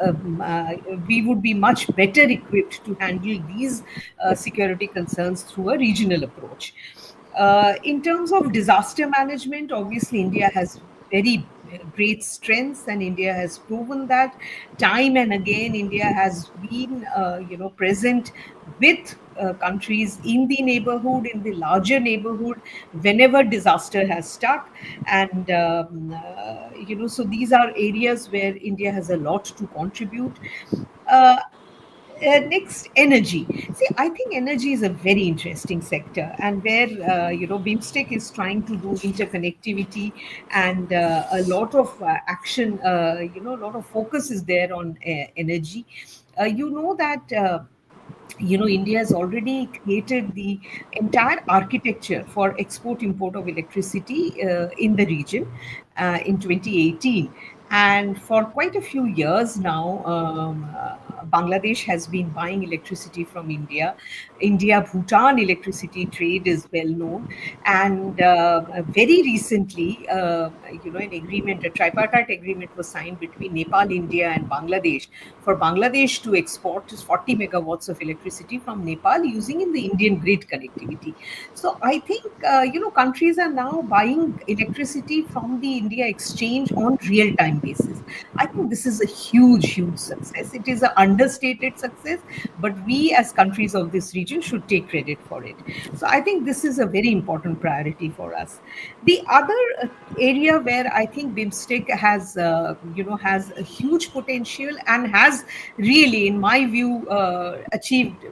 we would be much better equipped to handle these security concerns through a regional approach. In terms of disaster management, obviously India has very great strengths, and India has proven that time and again. India has been, present with countries in the neighborhood, in the larger neighborhood, whenever disaster has struck. And, so these are areas where India has a lot to contribute. Uh, Next, energy. See, I think energy is a very interesting sector, and where BIMSTEC is trying to do interconnectivity, and a lot of action. A lot of focus is there on energy. You know that. India has already created the entire architecture for export import of electricity in the region in 2018. And for quite a few years now, Bangladesh has been buying electricity from India. India-Bhutan electricity trade is well known. And very recently, an agreement, a tripartite agreement was signed between Nepal, India, and Bangladesh for Bangladesh to export 40 megawatts of electricity from Nepal using in the Indian grid connectivity. So I think, countries are now buying electricity from the India exchange on real-time basis. I think this is a huge, huge success. It is an understated success, but we as countries of this region should take credit for it. So I think this is a very important priority for us. The other area where I think BIMSTEC has a huge potential and has really, in my view, achieved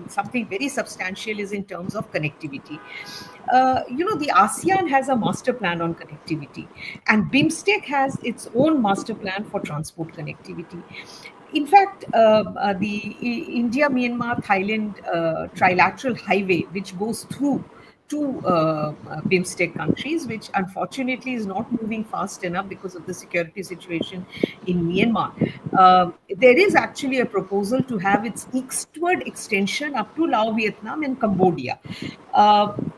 something very substantial is in terms of connectivity. The ASEAN has a master plan on connectivity, and BIMSTEC has its own master plan for transport connectivity. In fact, the India, Myanmar, Thailand trilateral highway, which goes through two BIMSTEC countries, which unfortunately is not moving fast enough because of the security situation in Myanmar. There is actually a proposal to have its eastward extension up to Laos, Vietnam, and Cambodia.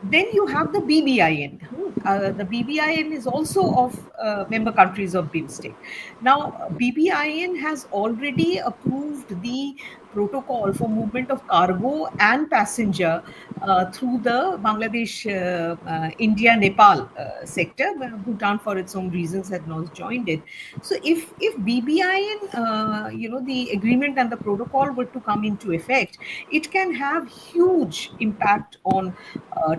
Then you have the BBIN. The BBIN is also of member countries of BIMSTEC. Now, BBIN has already approved the protocol for movement of cargo and passenger through the Bangladesh, India, Nepal sector. Bhutan, for its own reasons, had not joined it. So, if BBIN, the agreement and the protocol were to come into effect, it can have huge impact on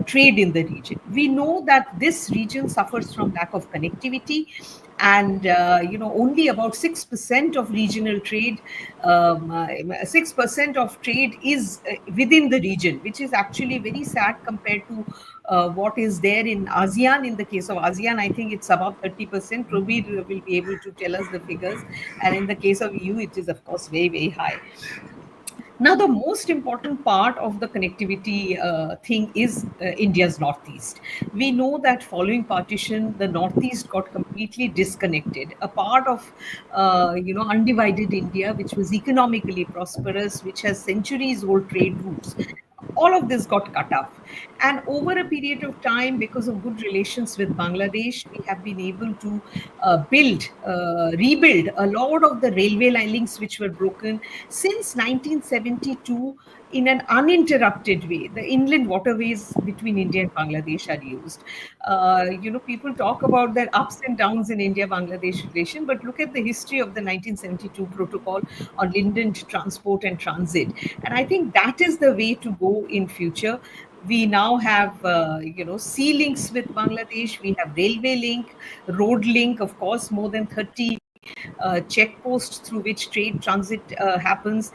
trade in the region. We know that this region suffers from lack of connectivity, and only about 6% of regional trade, 6% of trade is within the region, which is actually very sad compared to what is there in ASEAN. In the case of ASEAN, I think it's about 30%. Prabir will be able to tell us the figures, and in the case of EU, it is of course very, very high. Now, the most important part of the connectivity thing is India's Northeast. We know that following partition, the Northeast got completely disconnected. A part of, undivided India, which was economically prosperous, which has centuries-old trade routes. All of this got cut off. And over a period of time, because of good relations with Bangladesh, we have been able to rebuild a lot of the railway links which were broken since 1972 in an uninterrupted way. The inland waterways between India and Bangladesh are used. People talk about their ups and downs in India-Bangladesh relation, but look at the history of the 1972 protocol on inland transport and transit. And I think that is the way to go in future. We now have, sea links with Bangladesh. We have railway link, road link, of course, more than 30 checkposts through which trade transit happens.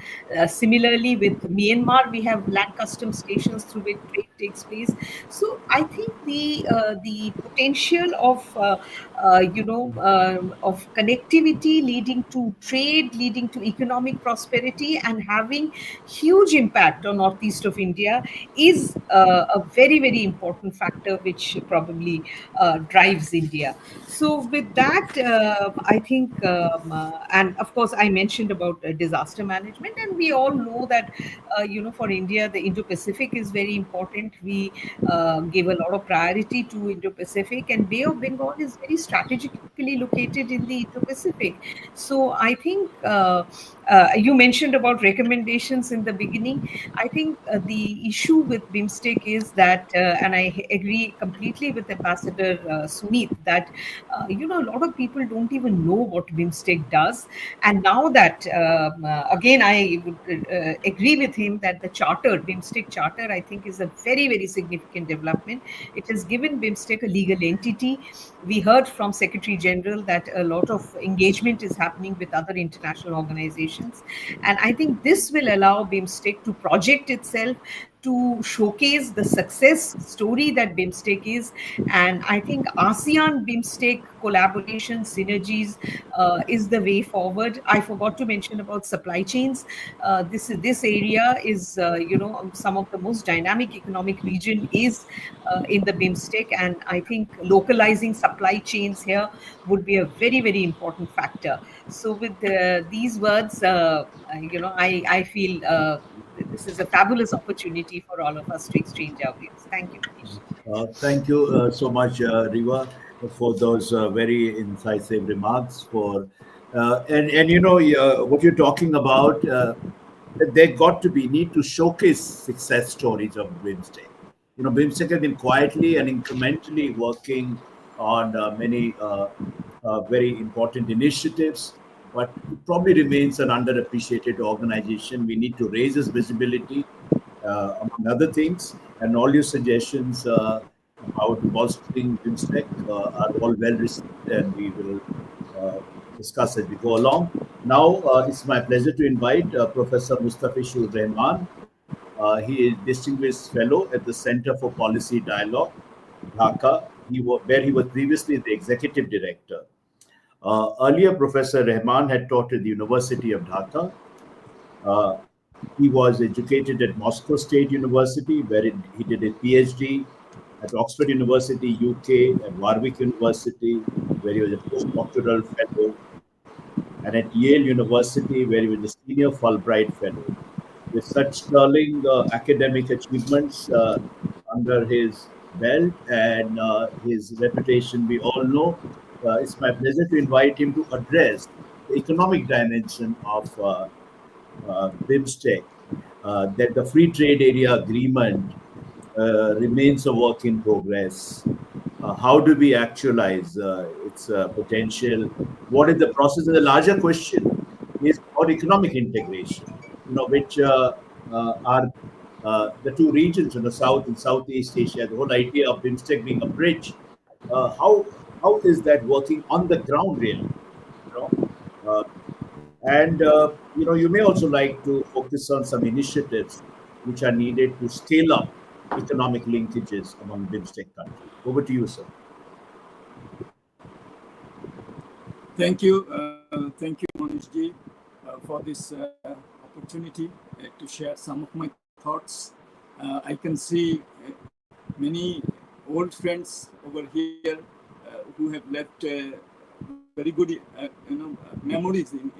Similarly, with Myanmar, we have land customs stations through which trade takes place. So I think the potential of connectivity leading to trade, leading to economic prosperity, and having huge impact on northeast of India is a very, very important factor which probably drives India. So with that, I think, and of course, I mentioned about disaster management, and we all know that, for India, the Indo-Pacific is very important. We give a lot of priority to Indo-Pacific, and Bay of Bengal is very strategic strategically located in the Indo-Pacific. So I think you mentioned about recommendations in the beginning. I think the issue with BIMSTEC is that, and I agree completely with Ambassador Sumith, that a lot of people don't even know what BIMSTEC does. And now that, again, I would agree with him that the charter, BIMSTEC charter, I think is a very, very significant development. It has given BIMSTEC a legal entity. We heard from Secretary General that a lot of engagement is happening with other international organizations. And I think this will allow BIMSTEC to project itself, to showcase the success story that BIMSTEC is. And I think ASEAN BIMSTEC collaboration synergies is the way forward. I forgot to mention about supply chains. This area is, some of the most dynamic economic region is in the BIMSTEC, and I think localizing supply chains here would be a very, very important factor. So with these words, I feel this is a fabulous opportunity for all of us to exchange our views. Thank you, Manish. Thank you so much, Riva, for those very incisive remarks. What you're talking about, they need to showcase success stories of BIMSTEC. BIMSTEC has been quietly and incrementally working on many very important initiatives, but it probably remains an underappreciated organization. We need to raise its visibility, among other things. And all your suggestions about bolstering BIMSTEC are all well received, and we will discuss as we go along. Now, it's my pleasure to invite Professor Mustafizur Rahman. He is Distinguished Fellow at the Center for Policy Dialogue, Dhaka, where he was previously the Executive Director. Earlier, Professor Rahman had taught at the University of Dhaka. He was educated at Moscow State University, where he did a PhD, at Oxford University, UK, at Warwick University, where he was a postdoctoral fellow, and at Yale University, where he was a senior Fulbright fellow. With such sterling academic achievements under his belt and his reputation we all know, it's my pleasure to invite him to address the economic dimension of BIMSTEC, that the Free Trade Area Agreement remains a work in progress. How do we actualize its potential? What is the process? And the larger question is about economic integration, which are the two regions in the South and Southeast Asia. The whole idea of BIMSTEC being a bridge. How is that working on the ground, really? You may also like to focus on some initiatives which are needed to scale up economic linkages among BIMSTEC countries. Over to you, sir. Thank you, Manishji, for this opportunity to share some of my thoughts. I can see many old friends over here who have left very good, memories in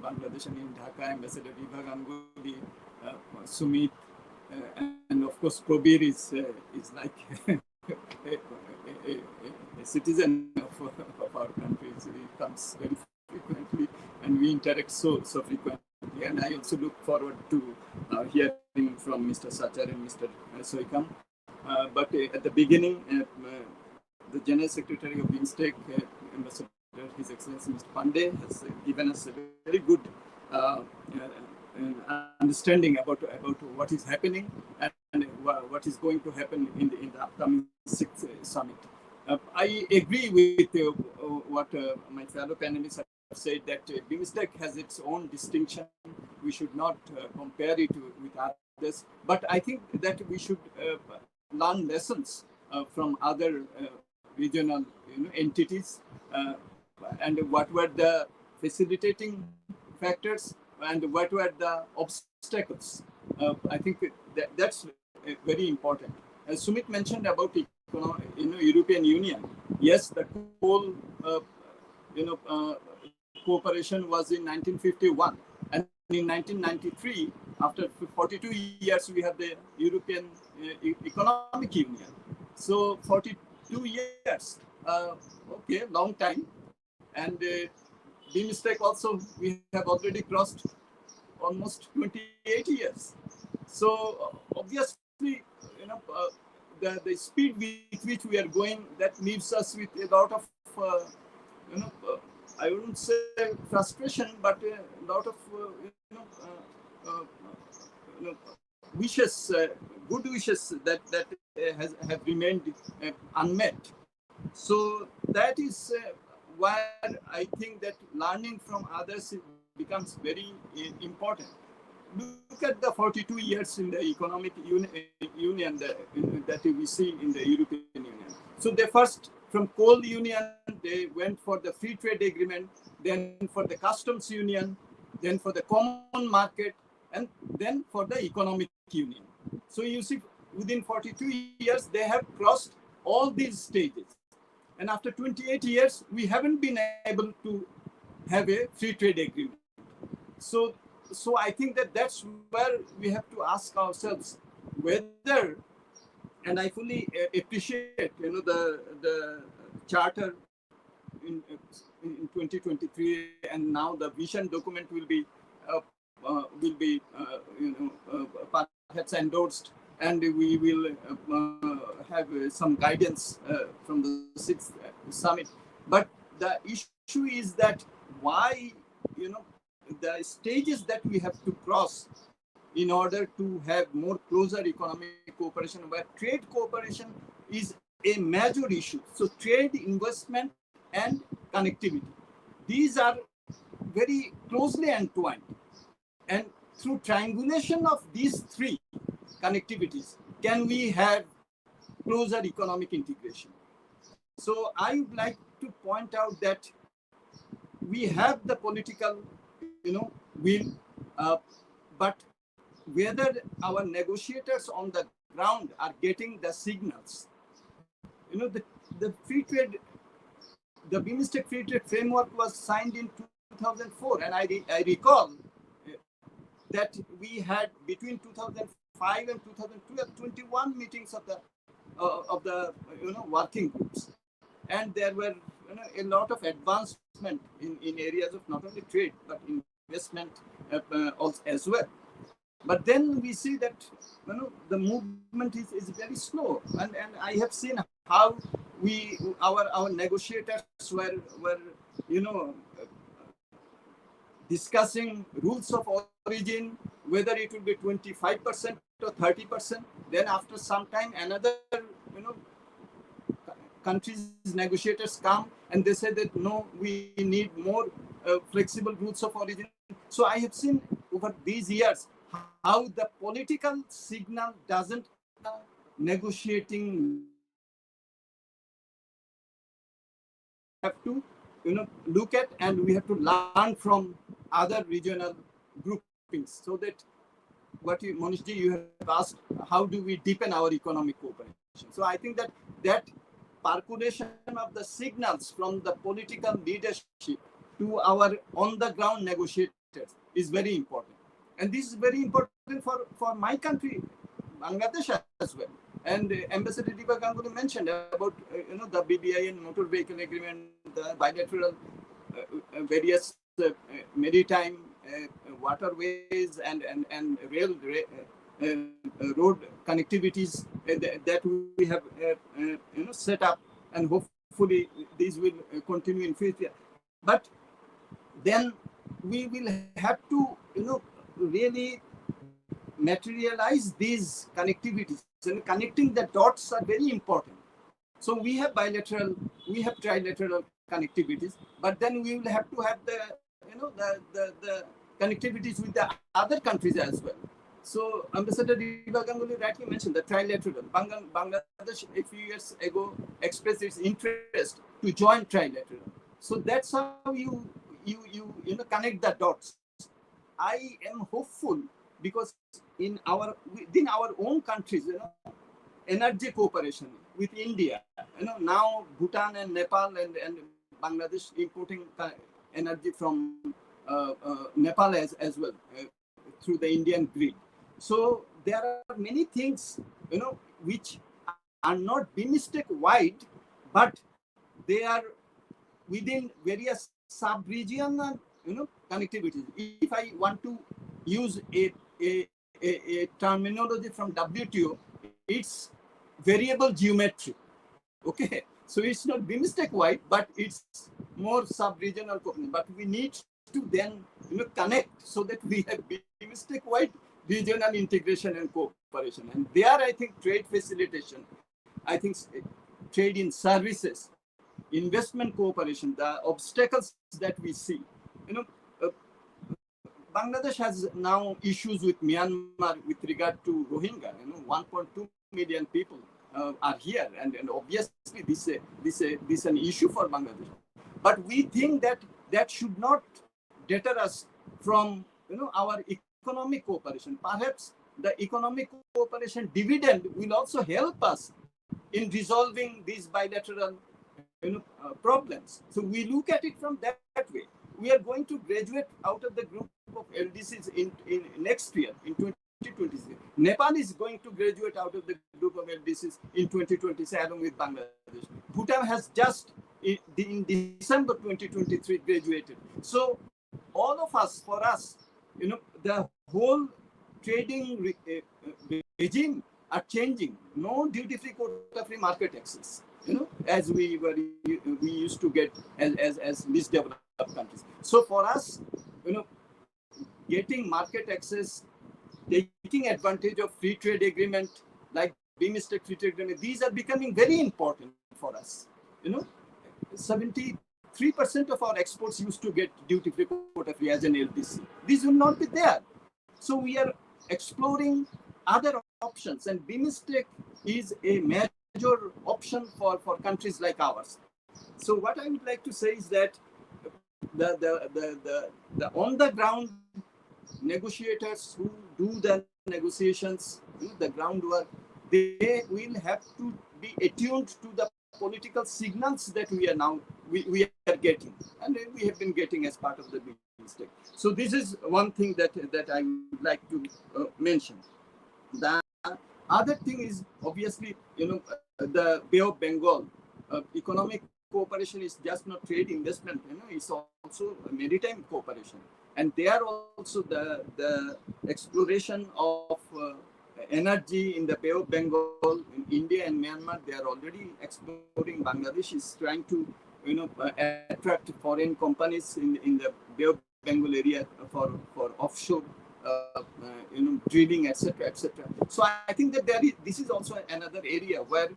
Bangladesh and in Dhaka. Ambassador Riva Ganguly, Sumith, and of course Probir is like a citizen of our country. So he comes very frequently, and we interact so frequently. And I also look forward to hearing from Mr. Sachar and Mr. Soikam. But at the beginning, the General Secretary of BIMSTEC, Ambassador His Excellency Mr. Pandey, has given us a very good understanding about what is happening and what is going to happen in the upcoming 6th summit. I agree with what my fellow panelists have said, that BIMSTEC has its own distinction. We should not compare it with others, but I think that we should learn lessons from other regional entities, and what were the facilitating factors and what were the obstacles. I think that's very important. As Sumit mentioned about European Union, yes, the whole cooperation was in 1951, and in 1993, after 42 years, we have the European Economic Union. So 42 years, okay, long time. And BIMSTEC also, we have already crossed almost 28 years. So obviously, the speed with which we are going, that leaves us with a lot of, I wouldn't say frustration, but a lot of, wishes, good wishes that have remained unmet. So that is where I think that learning from others becomes very important. Look at the 42 years in the economic union that we see in the European Union. So they first, from coal union, they went for the free trade agreement, then for the customs union, then for the common market, and then for the economic union. So you see, within 42 years, they have crossed all these stages. And after 28 years, we haven't been able to have a free trade agreement. So I think that that's where we have to ask ourselves whether, and I fully appreciate, the charter in 2023, and now the vision document will be perhaps endorsed, and we will have some guidance from the 6th summit. But the issue is that why, the stages that we have to cross in order to have more closer economic cooperation, where trade cooperation is a major issue. So trade, investment, and connectivity, these are very closely entwined. And through triangulation of these three connectivities, can we have closer economic integration? So I would like to point out that we have the political, will, but whether our negotiators on the ground are getting the signals. The free trade, the BIMSTEC free trade framework was signed in 2004, and I recall that we had between 2005 and 2012 21 meetings of the working groups, and there were a lot of advancement in areas of not only trade but investment also as well. But then we see that the movement is very slow, and I have seen how our negotiators were discussing rules of origin, whether it will be 25% or 30%. Then after some time, another countries' negotiators come and they say that no, we need more flexible rules of origin. So I have seen over these years how the political signal doesn't negotiating. Have to look at, and we have to learn from other regional groupings, so that what Monishji, you have asked, how do we deepen our economic cooperation? So I think that percolation of the signals from the political leadership to our on-the-ground negotiators is very important. And this is very important for my country, Bangladesh as well. And Ambassador Deepa Ganguly mentioned about the BBI motor vehicle agreement, the bilateral various maritime waterways and rail road connectivities that we have set up, and hopefully these will continue in future. But then we will have to really materialize these connectivities, and connecting the dots are very important. So we have bilateral, we have trilateral connectivities, but then we will have to have the connectivities with the other countries as well. So Ambassador Deepa Ganguly rightly mentioned the trilateral. Bangladesh a few years ago expressed its interest to join trilateral. So that's how you connect the dots. I am hopeful because within our own countries, energy cooperation with India, now Bhutan and Nepal and Bangladesh importing energy from Nepal as well through the Indian grid. So there are many things which are not BIMSTEC wide, but they are within various sub-regional, connectivities. If I want to use a terminology from WTO, it's variable geometry. Okay, so it's not BIMSTEC wide, but it's more sub-regional. But we need to then connect so that we have BIMSTEC wide regional integration and cooperation. And there, I think trade facilitation, I think trade in services, investment cooperation, the obstacles that we see. Bangladesh has now issues with Myanmar with regard to Rohingya. 1.2 million people are here, and obviously this is an issue for Bangladesh. But we think that should not deter us from our economic cooperation. Perhaps the economic cooperation dividend will also help us in resolving these bilateral problems. So we look at it from that way. We are going to graduate out of the group of LDCs in next year, in 2026. Nepal is going to graduate out of the group of LDCs in 2026 along with Bangladesh. Bhutan has just in December 2023 graduated. So all of us, for us, the whole trading regime are changing. No duty-free, quota-free market access, as we used to get as least developed countries. So for us, getting market access, taking advantage of free trade agreement like BIMSTEC free trade agreement, these are becoming very important for us. 73% of our exports used to get duty-free, quota-free as an LDC. These will not be there. So we are exploring other options, and BIMSTEC is a major option for countries like ours. So what I would like to say is that the on the ground negotiators who do the negotiations, the groundwork, they will have to be attuned to the political signals that we are getting, and we have been getting as part of the BIMSTEC. So this is one thing that I would like to mention. The other thing is obviously, the Bay of Bengal economic cooperation is just not trade investment. It's also maritime cooperation, and there also the exploration of energy in the Bay of Bengal, in India and Myanmar, they are already exploring. Bangladesh is trying to attract foreign companies in the Bay of Bengal area for offshore drilling, etc., etc. So I think that this is also another area where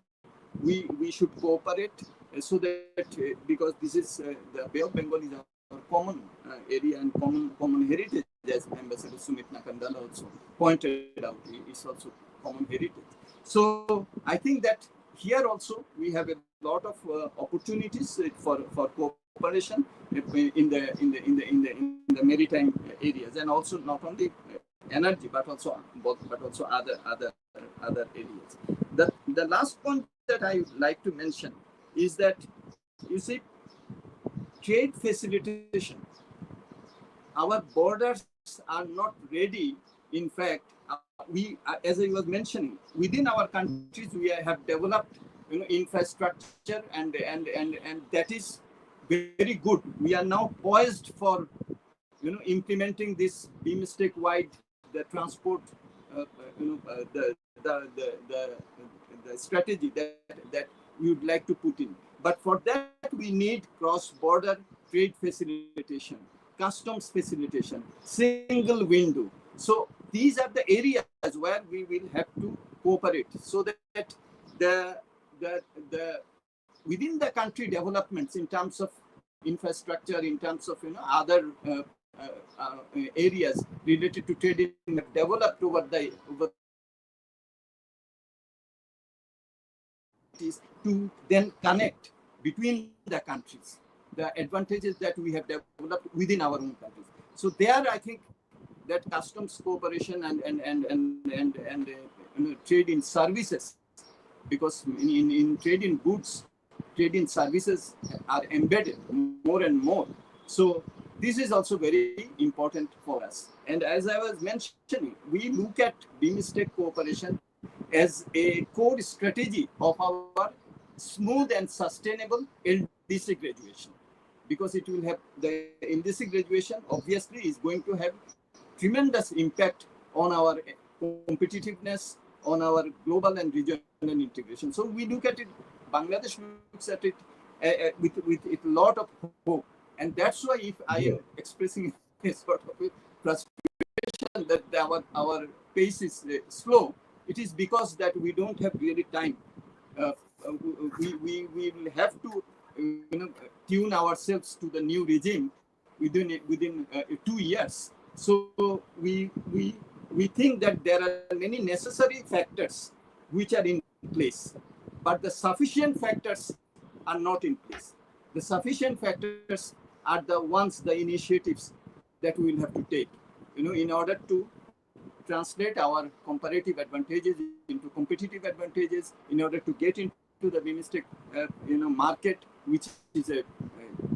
we should cooperate, so that because this is the Bay of Bengal is our common area and common heritage, as Ambassador Sumith Nakandala also pointed out. It's also common heritage. So I think that here also we have a lot of opportunities for cooperation in the maritime areas, and also not only energy but also other areas. The last point that I would like to mention is that, you see, trade facilitation. Our borders are not ready. In fact, we, as I was mentioning, within our countries we have developed infrastructure, and that is very good. We are now poised for implementing this BIMSTEC wide the transport the strategy that we would like to put in. But for that we need cross-border trade facilitation, customs facilitation, single window. So these are the areas where we will have to cooperate, so that the within the country developments in terms of infrastructure, in terms of other areas related to trading developed over to then connect between the countries, the advantages that we have developed within our own countries. So there, I think that customs cooperation and trade in services, because in trade in goods, trade in services are embedded more and more. So this is also very important for us. And as I was mentioning, we look at BIMSTEC cooperation as a core strategy of our smooth and sustainable LDC industry graduation, because it will have the industry graduation obviously is going to have tremendous impact on our competitiveness, on our global and regional integration. So we look at it, Bangladesh looks at it with a lot of hope. And that's why if I am expressing a sort of a frustration that our pace is slow, it is because that we don't have really time. We will have to tune ourselves to the new regime within 2 years. So we think that there are many necessary factors which are in place, but the sufficient factors are not in place. The sufficient factors are the ones, the initiatives that we will have to take, in order to translate our comparative advantages into competitive advantages, in order to get into the BIMSTEC, market, which is a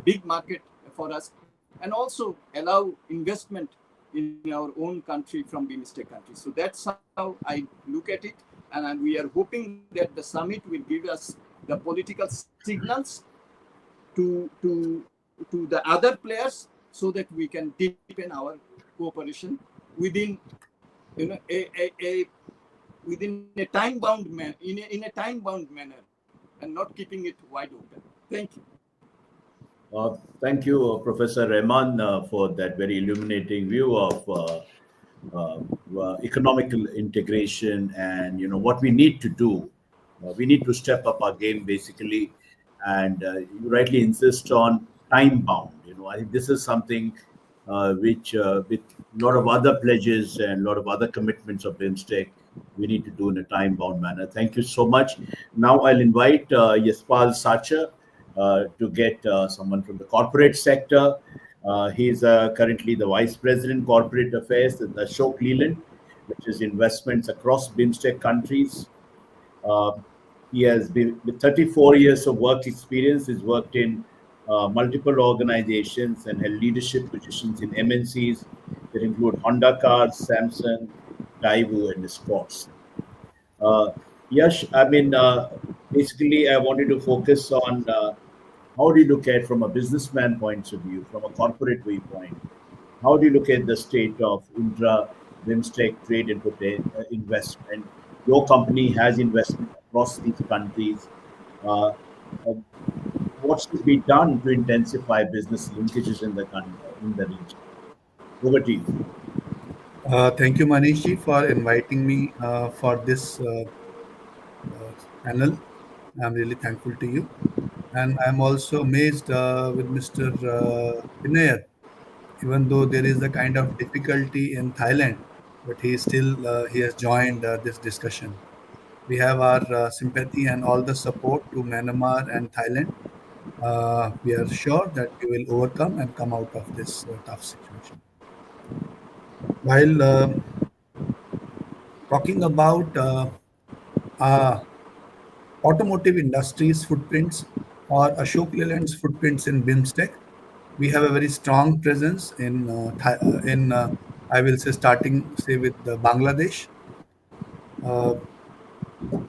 big market for us, and also allow investment in our own country from BIMSTEC countries. So that's how I look at it, and we are hoping that the summit will give us the political signals to the other players, so that we can deepen our cooperation within within a time bound manner, in a time bound manner, and not keeping it wide open. Thank you. Thank you, Professor Rahman, for that very illuminating view of economical integration and what we need to do. We need to step up our game basically, and you rightly insist on time bound. I think this is something which, with a lot of other pledges and a lot of other commitments of BIMSTEC, we need to do in a time bound manner. Thank you so much. Now I'll invite Yaspal Sacha to get someone from the corporate sector. He's currently the Vice President Corporate Affairs at Ashok Leland, which is investments across BIMSTEC countries. He has been with 34 years of work experience. He's worked in multiple organizations and held leadership positions in MNCs that include Honda Cars, Samsung, Daewoo, and Sports. Yash, basically, I wanted to focus on how do you look at, from a businessman point of view, from a corporate viewpoint, how do you look at the state of intra-BIMSTEC trade and investment? Your company has investment across these countries. What should be done to intensify business linkages in the region? Over to you. Thank you, Manishji, for inviting me for this panel. I'm really thankful to you. And I'm also amazed with Mr. Vinay, even though there is a kind of difficulty in Thailand, but he has joined this discussion. We have our sympathy and all the support to Myanmar and Thailand. We are sure that we will overcome and come out of this tough situation. While talking about automotive industry's footprints or Ashok Leland's footprints in BIMSTEC, we have a very strong presence in I will say, starting with Bangladesh.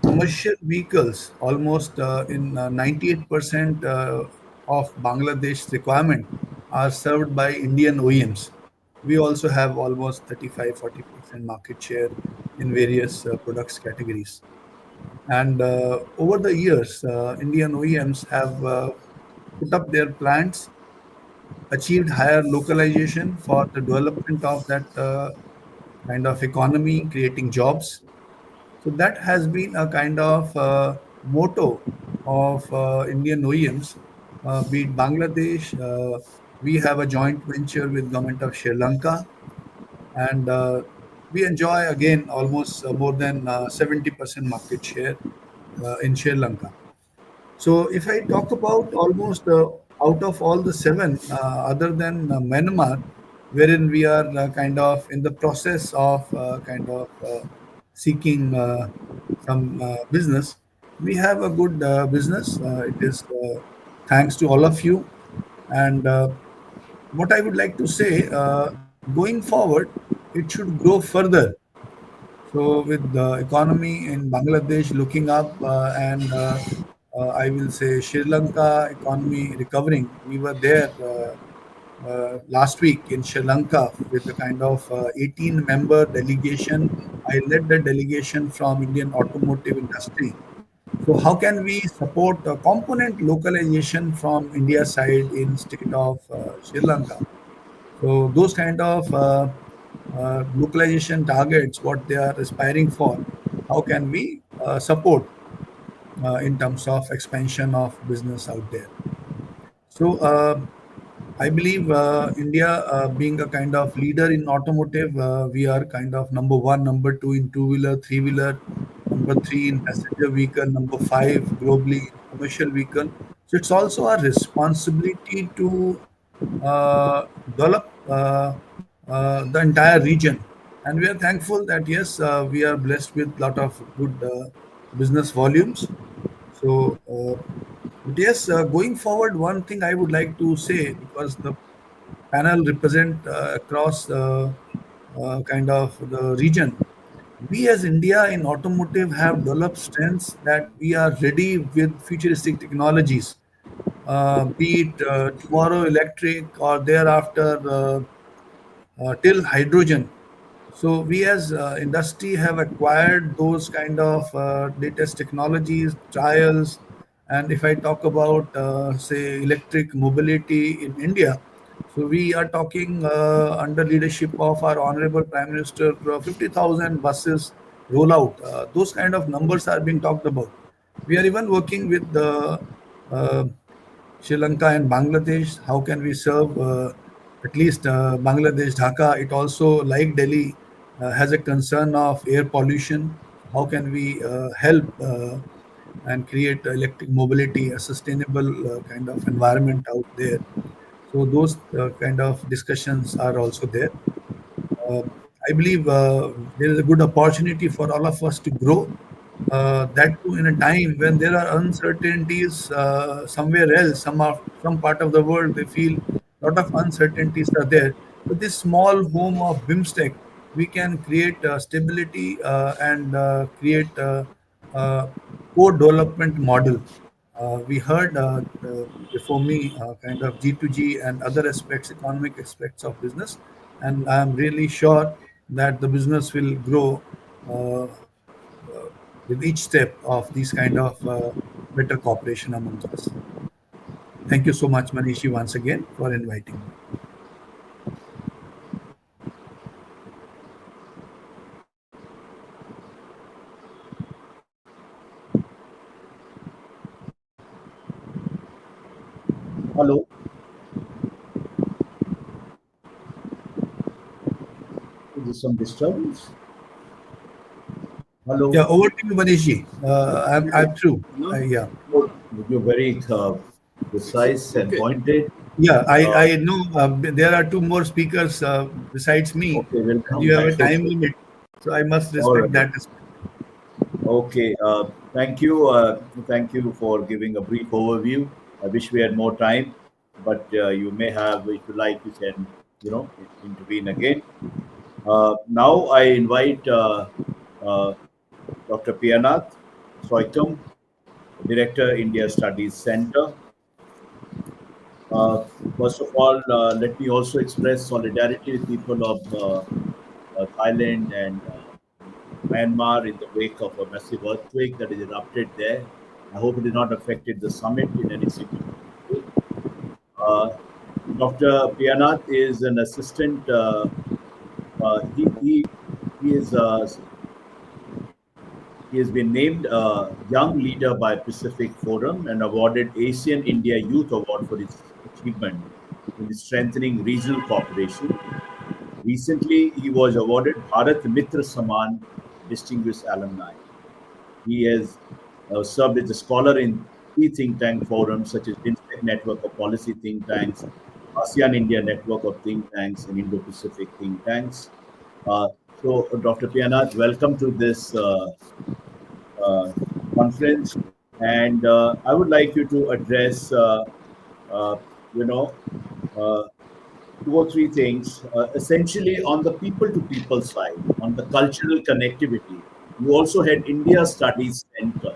Commercial vehicles, almost in 98% of Bangladesh's requirement are served by Indian OEMs. We also have almost 35-40% market share in various products categories. And over the years, Indian OEMs have put up their plants, achieved higher localization for the development of that kind of economy, creating jobs. So that has been a kind of motto of Indian OEMs, be it Bangladesh. We have a joint venture with government of Sri Lanka, and we enjoy again almost more than 70% market share in Sri Lanka. So if I talk about almost out of all the 7, other than Myanmar, wherein we are kind of in the process of seeking some business, we have a good business. It is thanks to all of you. And what I would like to say, going forward, it should grow further. So with the economy in Bangladesh looking up and I will say, Sri Lanka economy recovering. We were there last week in Sri Lanka with a kind of 18-member delegation. I led the delegation from Indian automotive industry. So how can we support component localization from India side in state of Sri Lanka? So those kind of localization targets, what they are aspiring for, how can we support in terms of expansion of business out there? So I believe India, being a kind of leader in automotive, we are kind of number one, number two in two-wheeler, three-wheeler, number three in passenger vehicle, number five globally in commercial vehicle. So it's also our responsibility to develop the entire region. And we are thankful that yes, we are blessed with lot of good business volumes. So, but yes, going forward, one thing I would like to say, because the panel represent across kind of the region, we as India in automotive have developed strengths that we are ready with futuristic technologies, be it tomorrow electric or thereafter till hydrogen. So we as industry have acquired those kind of latest technologies, trials, and if I talk about say electric mobility in India, so we are talking under leadership of our honorable Prime Minister, 50,000 buses rollout. Those kind of numbers are being talked about. We are even working with the uh, Sri Lanka and Bangladesh. How can we serve at least Bangladesh, Dhaka? It also, like Delhi, has a concern of air pollution. How can we help and create electric mobility, a sustainable kind of environment out there? So those kind of discussions are also there. Uh, I believe there is a good opportunity for all of us to grow. That too in a time when there are uncertainties somewhere else, some part of the world, they feel a lot of uncertainties are there. But this small home of BIMSTEC, we can create stability and create a co-development model. We heard before me kind of G2G and other aspects, economic aspects of business, and I am really sure that the business will grow with each step of these kind of better cooperation amongst us. Thank you so much, Manishi, once again for inviting me. Hello. Is there some disturbance? Hello. Yeah, over to you, Manishi. I'm through. No? Yeah. You're very precise and Okay. pointed. Yeah, I know there are two more speakers besides me, Okay, we'll and come you have a back. time limit, so I must All respect right. that aspect. Okay. Thank you. Thank you for giving a brief overview. I wish we had more time, but you may have, if you like, you can, intervene again. Now I invite uh, Dr. Piyanath Soikum, Director, India Studies Center. Uh, First of all, let me also express solidarity with people of Thailand and Myanmar in the wake of a massive earthquake that is erupted there. I hope it has not affected the summit in any significant way. Uh, Dr. Piyanath is an assistant. He is he has been named a young leader by Pacific Forum and awarded Asian India Youth Award for his achievement in strengthening regional cooperation. Recently, he was awarded Bharat Mitra Saman Distinguished Alumni. He has served as a scholar in key think tank forums such as BIMSTEC Network of Policy Think Tanks, ASEAN India Network of Think Tanks, and Indo Pacific Think Tanks. So, Dr. Piyanath, welcome to this uh, conference. And I would like you to address, uh, you know, uh, two or three things, essentially on the people to people side, on the cultural connectivity. You also had India Studies Center,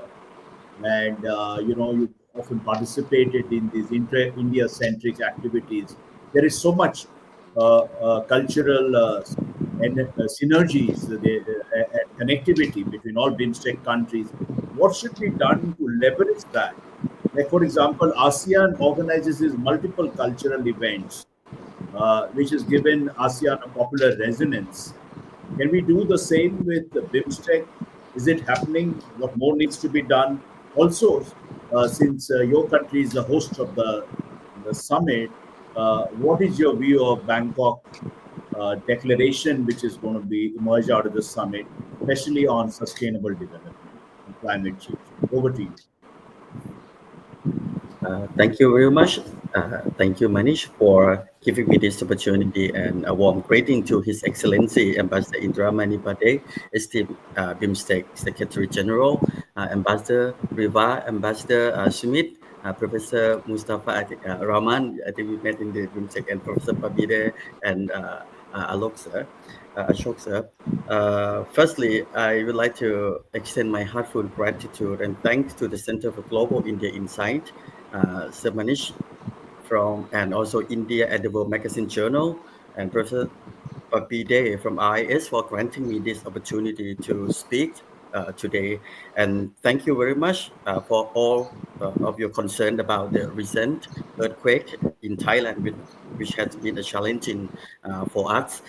and you often participated in these India-centric activities. There is so much cultural and synergies and connectivity between all BIMSTEC countries. What should be done to leverage that? Like, for example, ASEAN organizes these multiple cultural events, which has given ASEAN a popular resonance. Can we do the same with the BIMSTEC? Is it happening? What more needs to be done? Also, since your country is the host of the summit, what is your view of Bangkok declaration, which is going to be emerge out of the summit, especially on sustainable development and climate change? Over to you. Thank you very much. Thank you, Manish, for giving me this opportunity, and a warm greeting to His Excellency Ambassador Indra Mani Pandey, esteemed BIMSTEC Secretary General, Ambassador Riva, Ambassador Sumith, Professor Mustafa Rahman. I think we met in the BIMSTEC, and Professor Pabide and Alok sir. Ashok sir. Firstly, I would like to extend my heartfelt gratitude and thanks to the Center for Global India Insight, Sir Manish and also India at the World Magazine Journal, and Professor Pabide from IIS for granting me this opportunity to speak today. And thank you very much for all of your concern about the recent earthquake in Thailand, which has been a challenging for us.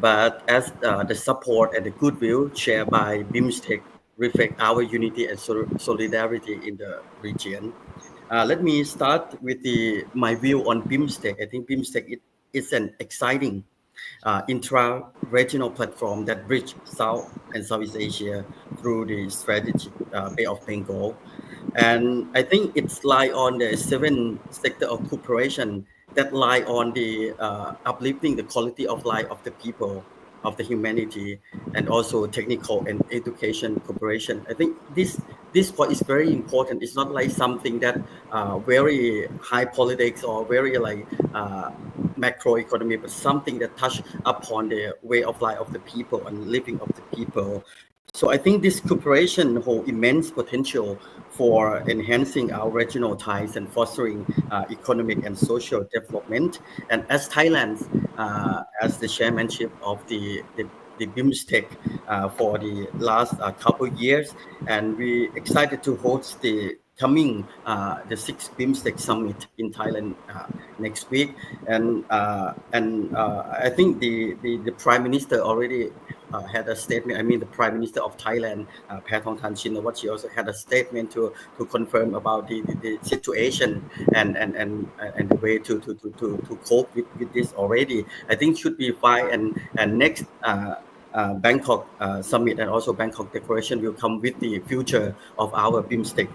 But as the support and the goodwill shared by BIMSTEC reflect our unity and solidarity in the region. Let me start with my view on BIMSTEC. I think BIMSTEC is an exciting intra-regional platform that bridges South and Southeast Asia through the strategic Bay of Bengal. And I think it's lie on the 7 sector of cooperation that lie on the uplifting the quality of life of the people, of the humanity, and also technical and education cooperation. I think this point is very important. It's not like something that very high politics or very like macroeconomy, but something that touch upon the way of life of the people and living of the people. So I think this cooperation holds immense potential for enhancing our regional ties and fostering economic and social development. And as Thailand, as the chairmanship of the BIMSTEC for the last couple of years, and we excited to host the coming the 6th BIMSTEC summit in Thailand next week, and I think the Prime Minister already had a statement. I mean, the Prime Minister of Thailand, Paetongtarn Shinawatra, she also had a statement to confirm about the situation and the way to cope with this already. I think should be fine. And next. Bangkok summit and also Bangkok declaration will come with the future of our BIMSTEC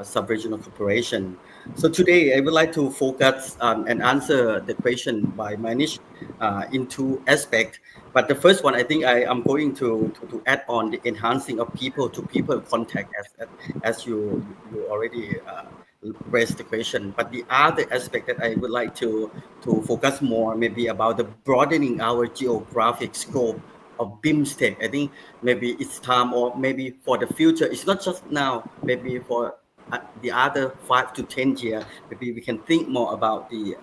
sub-regional cooperation. So today I would like to focus and answer the question by Manish in 2 aspects. But the first one, I think I am going to add on the enhancing of people-to-people contact as you already raised the question. But the other aspect that I would like to focus more maybe about the broadening our geographic scope of BIMSTEC. I think maybe it's time, or maybe for the future, it's not just now, maybe for the other 5 to 10 years, maybe we can think more about the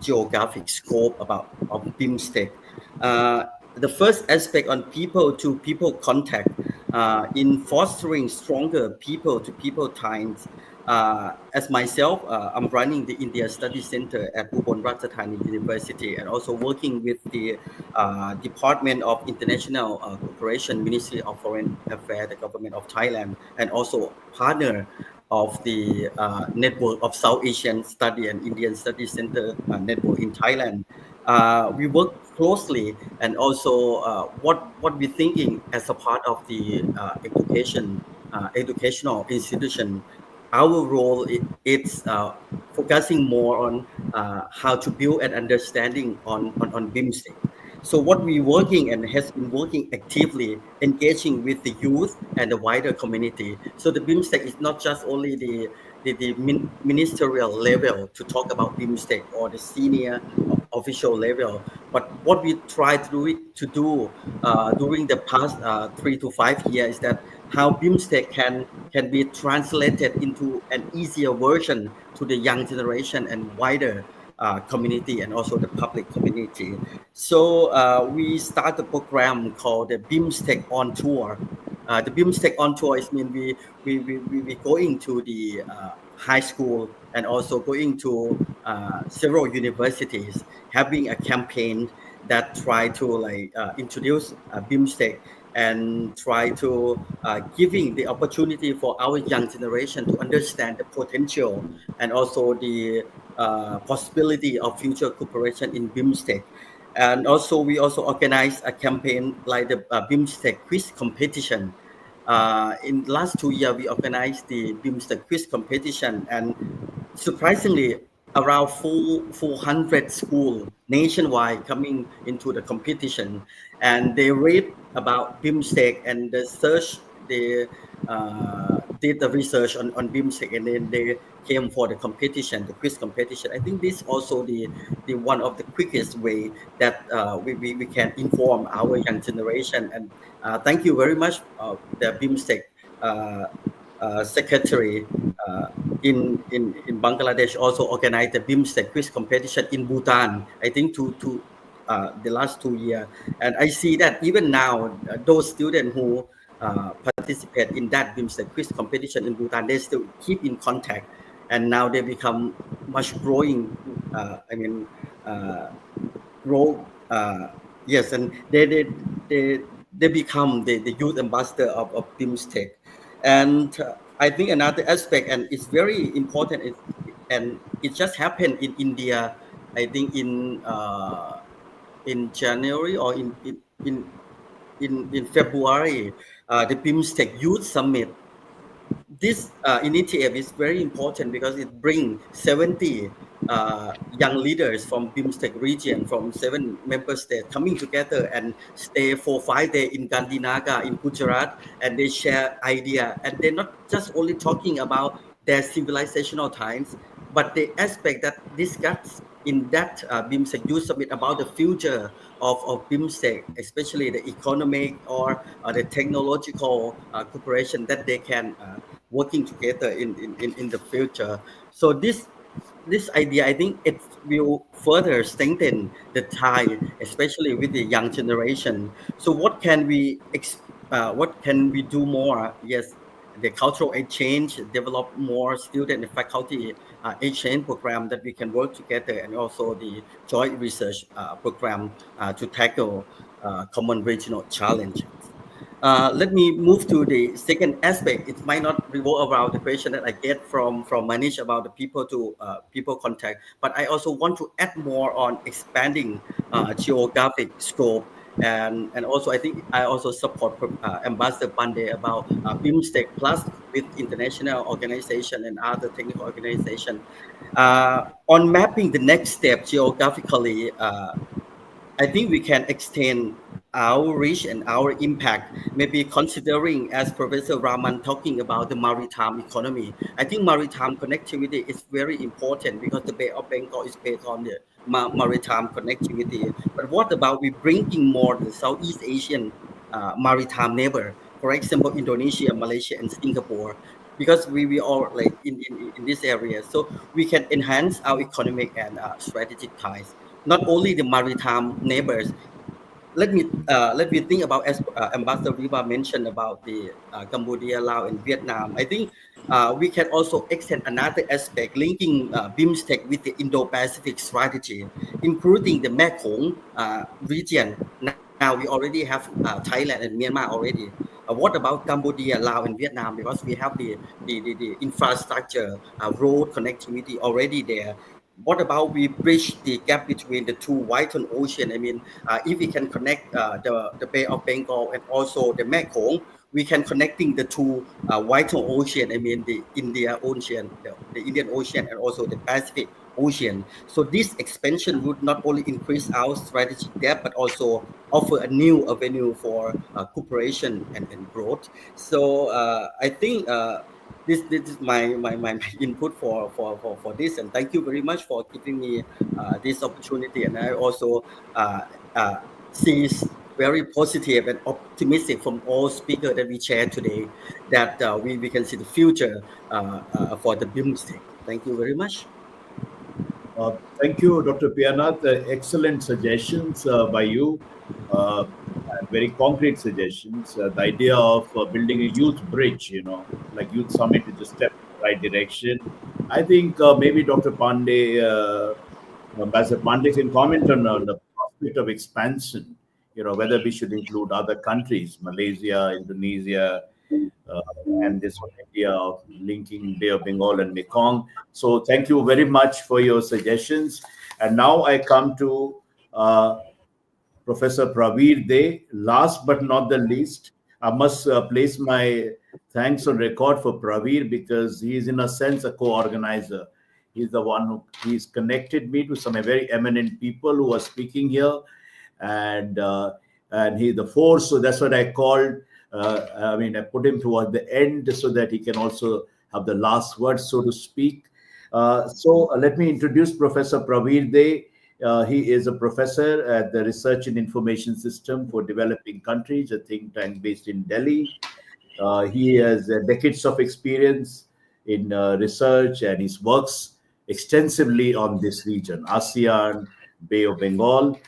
geographic scope of BIMSTEC. The first aspect on people-to-people contact in fostering stronger people-to-people ties. As myself, I'm running the India Study Center at Ubon Ratchathani University, and also working with the Department of International Cooperation, Ministry of Foreign Affairs, the Government of Thailand, and also partner of the Network of South Asian Study and Indian Study Center network in Thailand. We work closely, and also what we're thinking as a part of the educational institution. Our role is focusing more on how to build an understanding on BIMSTEC. So what we're working and has been working actively, engaging with the youth and the wider community. So the BIMSTEC is not just only the ministerial level to talk about BIMSTEC or the senior official level, but what we try to do during the past 3 to 5 years is that how BIMSTEC can be translated into an easier version to the young generation and wider community and also the public community. So we start a program called the BIMSTEC on Tour. The BIMSTEC on Tour is mean we going to the high school and also going to several universities, having a campaign that try to like introduce BIMSTEC and try to giving the opportunity for our young generation to understand the potential and also the possibility of future cooperation in BIMSTEC. And also we also organize a campaign like the BIMSTEC quiz competition. In the last 2 years, we organized the BIMSTEC quiz competition, and surprisingly, around 400 schools nationwide coming into the competition, and they read about BIMSTEC and the search. They did the research on BIMSTEC, and then they came for the competition, the quiz competition. I think this also the one of the quickest way that we can inform our young generation. And thank you very much, the BIMSTEC secretary in Bangladesh also organized the BIMSTEC quiz competition in Bhutan. I think to the last 2 years, and I see that even now those students who participate in that BIMSTEC quiz competition in Bhutan, they still keep in contact, and now they become much growing. Grow. Yes, and they become the youth ambassador of BIMSTEC. And I think another aspect, and it's very important, and it just happened in India. I think in January or in February, the BIMSTEC Youth Summit. This initiative is very important because it brings 70 young leaders from BIMSTEC region, from 7 member states, coming together and stay for 5 days in Gandhinagar in Gujarat, and they share idea. And they're not just only talking about their civilizational times, but the aspect that discuss in that BIMSTEC Youth Summit about the future of BIMSTEC, especially the economic or the technological cooperation that they can working together in the future. So this idea, I think it will further strengthen the tie, especially with the young generation. So what can we do more? Yes, the cultural exchange, develop more student and faculty exchange program that we can work together, and also the joint research program to tackle common regional challenges. Let me move to the second aspect. It might not revolve around the question that I get from Manish about the people to people contact, but I also want to add more on expanding geographic scope. And also I think I also support Ambassador Pandey about BIMSTEC plus with international organization and other technical organization on mapping the next step geographically. I think we can extend our reach and our impact, maybe considering, as Professor Raman talking about the maritime economy. I think maritime connectivity is very important because the Bay of Bengal is based on the maritime connectivity. But what about we bringing more the Southeast Asian maritime neighbor, for example, Indonesia, Malaysia, and Singapore, because we all like in this area, so we can enhance our economic and strategic ties. Not only the maritime neighbors. Let me think about, as Ambassador Viva mentioned about the Cambodia, Laos, and Vietnam. I think we can also extend another aspect linking BIMSTEC with the Indo-Pacific strategy, including the Mekong region. Now we already have Thailand and Myanmar already. What about Cambodia, Laos, and Vietnam? Because we have the infrastructure, road connectivity already there. What about we bridge the gap between the two White Ocean? I mean, if we can connect the Bay of Bengal and also the Mekong, we can connecting the two White Ocean. I mean, the Indian Ocean, the Indian Ocean, and also the Pacific Ocean. So this expansion would not only increase our strategic depth, but also offer a new avenue for cooperation and growth. So I think. This is my input for this, and thank you very much for giving me this opportunity. And I also seize very positive and optimistic from all speakers that we shared today, that we can see the future for the BIMSTEC. Thank you very much. Thank you, Dr. Pianath. Excellent suggestions by you. And very concrete suggestions. The idea of building a youth bridge, like Youth Summit is a step in the right direction. I think maybe Dr. Pandey, Ambassador Pandey can comment on the prospect of expansion, whether we should include other countries, Malaysia, Indonesia, and this whole idea of linking Bay of Bengal and Mekong. So thank you very much for your suggestions. And now I come to Professor Praveer De. Last but not the least, I must place my thanks on record for Praveer, because he is in a sense a co-organizer. He's the one he's connected me to some very eminent people who are speaking here, and he the force. So that's what I called. I put him toward the end so that he can also have the last word, so to speak. So let me introduce Professor Praveer De. He is a professor at the Research and Information System for Developing Countries, a think tank based in Delhi. He has decades of experience in research, and he works extensively on this region, ASEAN, Bay of Bengal.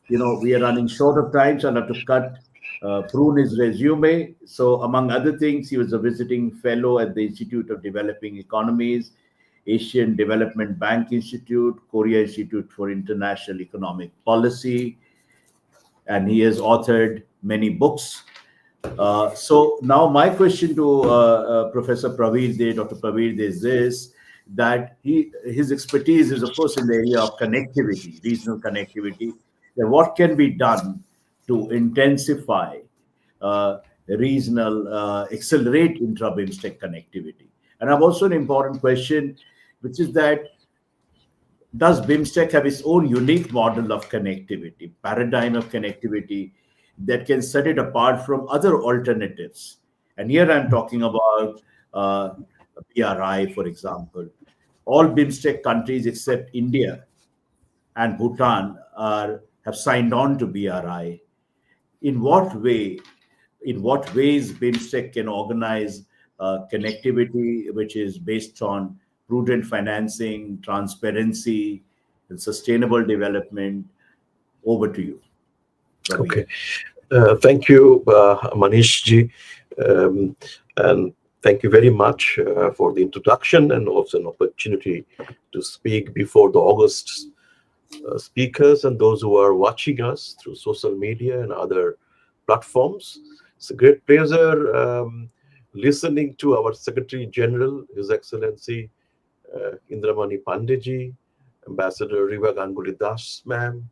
We are running short of time, so I'll have to prune his resume. So among other things, he was a visiting fellow at the Institute of Developing Economies, Asian Development Bank Institute, Korea Institute for International Economic Policy, and he has authored many books. So now my question to Professor Praveer De, Dr. Praveer De, is this, that his expertise is, of course, in the area of connectivity, regional connectivity. Then what can be done to intensify regional, accelerate intra-BIMSTEC connectivity? And I have also an important question, which is that does BIMSTEC have its own unique model of connectivity, paradigm of connectivity that can set it apart from other alternatives? And here I'm talking about BRI, for example. All BIMSTEC countries except India and Bhutan have signed on to BRI. In what ways BIMSTEC can organize connectivity which is based on prudent financing, transparency, and sustainable development? Over to you, Ravi. Okay. Thank you, Manish ji. And thank you very much for the introduction, and also an opportunity to speak before the August speakers and those who are watching us through social media and other platforms. It's a great pleasure listening to our Secretary General, His Excellency Indra Mani Pandey ji, Ambassador Riva Ganguly Das ma'am,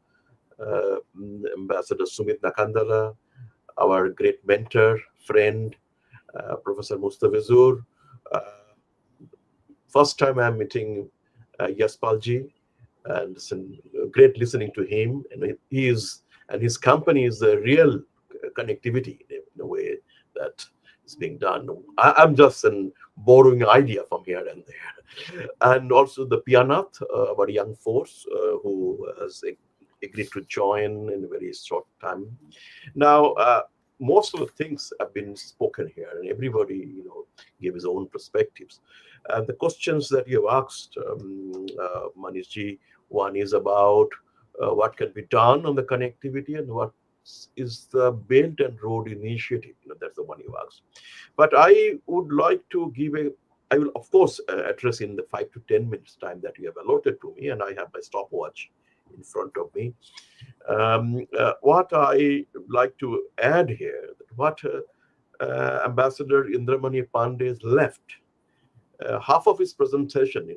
Ambassador Sumith Nakandala, our great mentor, friend, Professor Mustafizur. First time I'm meeting Yaspal ji, and it's great listening to him. And his company is the real connectivity in a way that is being done. I'm just borrowing idea from here and there. And also the Pianath, our young force, who has agreed to join in a very short time. Now, most of the things have been spoken here, and everybody, gave his own perspectives. And the questions that you have asked, Manish ji, one is about what can be done on the connectivity, and what is the Belt and Road Initiative. That's the one you asked. But I would like to I will, of course, address in the 5 to 10 minutes time that you have allotted to me, and I have my stopwatch in front of me. What I like to add here, what Ambassador Indra Mani Pandey left, half of his presentation,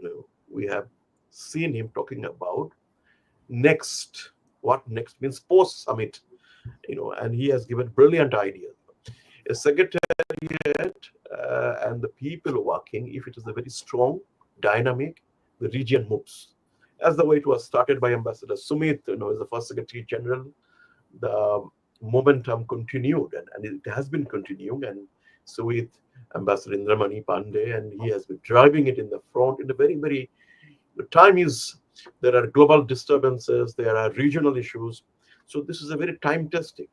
we have seen him talking about next. What next means post-summit, and he has given brilliant ideas. A secretariat and the people working, if it is a very strong, dynamic, the region moves. As the way it was started by Ambassador Sumith, as the first Secretary General, the momentum continued, and it has been continuing. And so with Ambassador Indra Mani Pandey, and he has been driving it in the front in a very, the time is, there are global disturbances, there are regional issues. So this is a very time testing,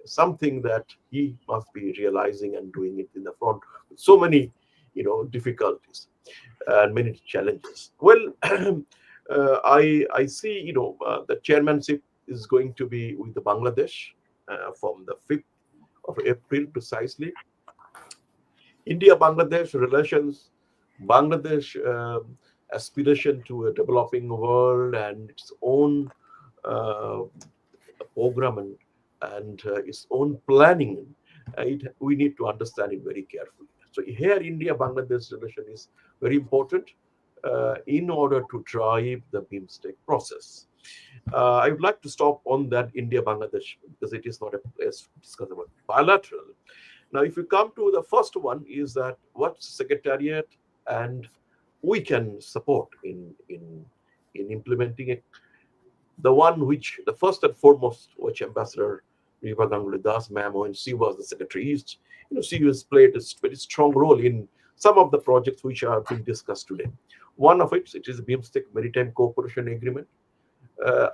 something that he must be realizing and doing it in the front with so many, difficulties and many challenges. Well, I see, the chairmanship is going to be with the Bangladesh from the 5th of April precisely. India-Bangladesh relations, Bangladesh aspiration to a developing world and its own uh, program and its own planning, we need to understand it very carefully. So here, India-Bangladesh relation is very important in order to drive the BIMSTEC process. I would like to stop on that India-Bangladesh because it is not a place to discuss about bilateral. Now, if you come to the first one, is that what Secretariat and we can support in implementing it. The one which, the first and foremost, which Ambassador Riva Ganguly Das, ma'am, when she was the secretary, she has played a very strong role in some of the projects which are being discussed today. One of it is the BIMSTEC Maritime Cooperation Agreement.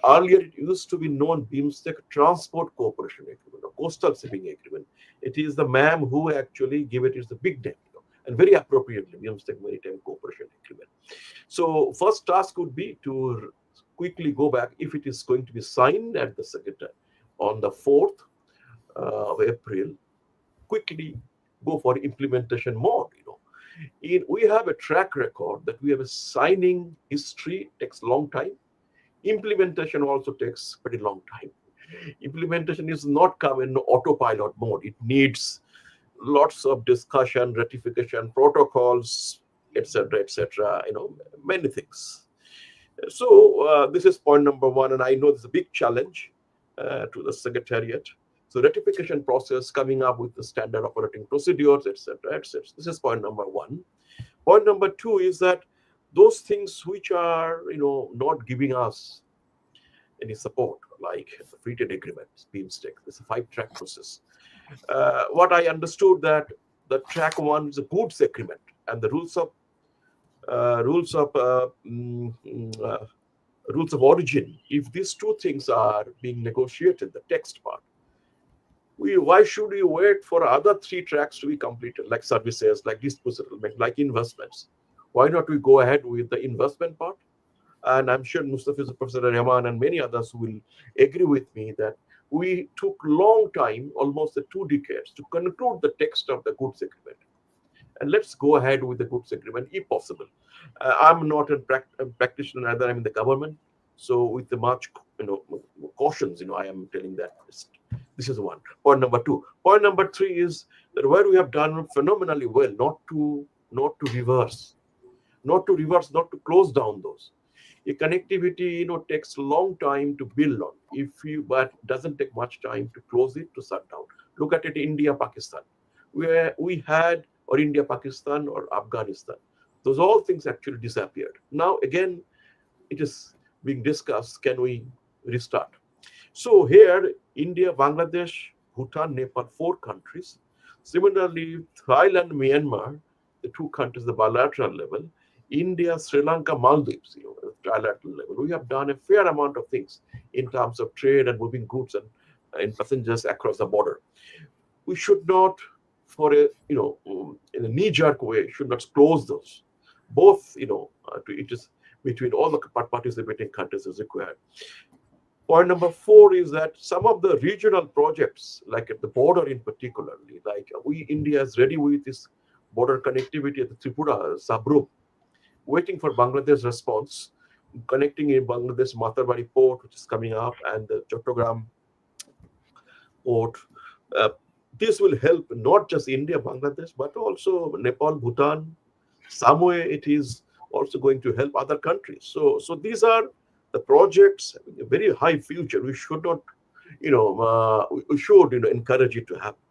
Earlier, it used to be known BIMSTEC Transport Cooperation Agreement or Coastal Shipping Agreement. It is the ma'am who actually gave it is the big name, and very appropriately, BIMSTEC Maritime Cooperation Agreement. So, first task would be to quickly go back if it is going to be signed at the Secretariat on the 4th of April. Quickly go for implementation mode. We have a track record that we have a signing history, takes a long time. Implementation also takes pretty long time. Implementation is not come in autopilot mode. It needs lots of discussion, ratification, protocols, etc., many things. So this is point number one, and I know this is a big challenge to the Secretariat. So ratification process, coming up with the standard operating procedures, etc., etc. This is point number one. Point number two is that those things which are, not giving us any support, like the free trade agreements, BIMSTEC, this is a 5-track process. What I understood that the track one is a goods agreement, and the rules of origin. If these two things are being negotiated, the text part, why should we wait for other 3 tracks to be completed, like services, like dispute settlement, like investments? Why not we go ahead with the investment part? And I'm sure Mustafiz, Professor Rahman, and many others will agree with me that we took long time, almost 2 decades, to conclude the text of the goods agreement. And let's go ahead with the goods agreement if possible. I'm not a practitioner, either I'm in the government. So with the much cautions, I am telling that this is one. Point number 2. Point number 3 is that where we have done phenomenally well, not to reverse, not to close down those. A connectivity, takes a long time to build on. But doesn't take much time to close it, to shut down. Look at it, India-Pakistan, where we had, or India-Pakistan or Afghanistan. Those all things actually disappeared. Now again, it is being discussed, can we restart? So here, India, Bangladesh, Bhutan, Nepal, 4 countries. Similarly, Thailand, Myanmar, the 2 countries, the bilateral level. India, Sri Lanka, Maldives, trilateral level. We have done a fair amount of things in terms of trade and moving goods and passengers across the border. We should not, in a knee-jerk way, should not close those. Both, it is between all the participating countries is required. Point number 4 is that some of the regional projects, like at the border in particularly, like India is ready with this border connectivity at the Tripura, Sabrum, waiting for Bangladesh response, connecting in Bangladesh Matarbari port, which is coming up, and the Chattogram port. This will help not just India, Bangladesh, but also Nepal, Bhutan. Some way it is also going to help other countries. So these are the projects, a very high future. We should not, we should, encourage it to happen.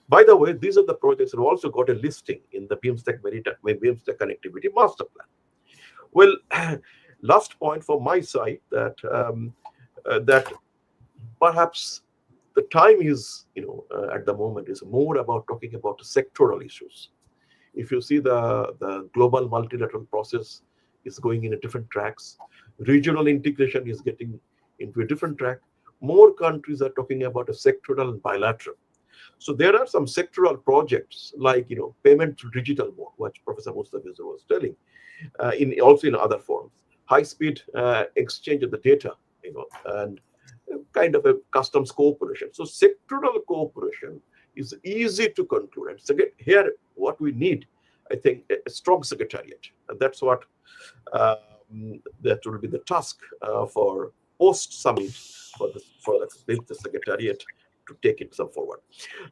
By the way, these are the projects that also got a listing in the BIMSTEC BIMSTEC Connectivity Master Plan. Well, last point from my side that that perhaps the time is, at the moment is more about talking about sectoral issues. If you see the global multilateral process is going in a different tracks, regional integration is getting into a different track, more countries are talking about a sectoral and bilateral. So there are some sectoral projects like, payment through digital mode, which Professor Mustafa was telling, also in other forms, high-speed exchange of the data, and kind of a customs cooperation. So sectoral cooperation is easy to conclude. And so here, what we need, I think, a strong secretariat, and that's what that will be the task for post-summit for the secretariat to take it some forward.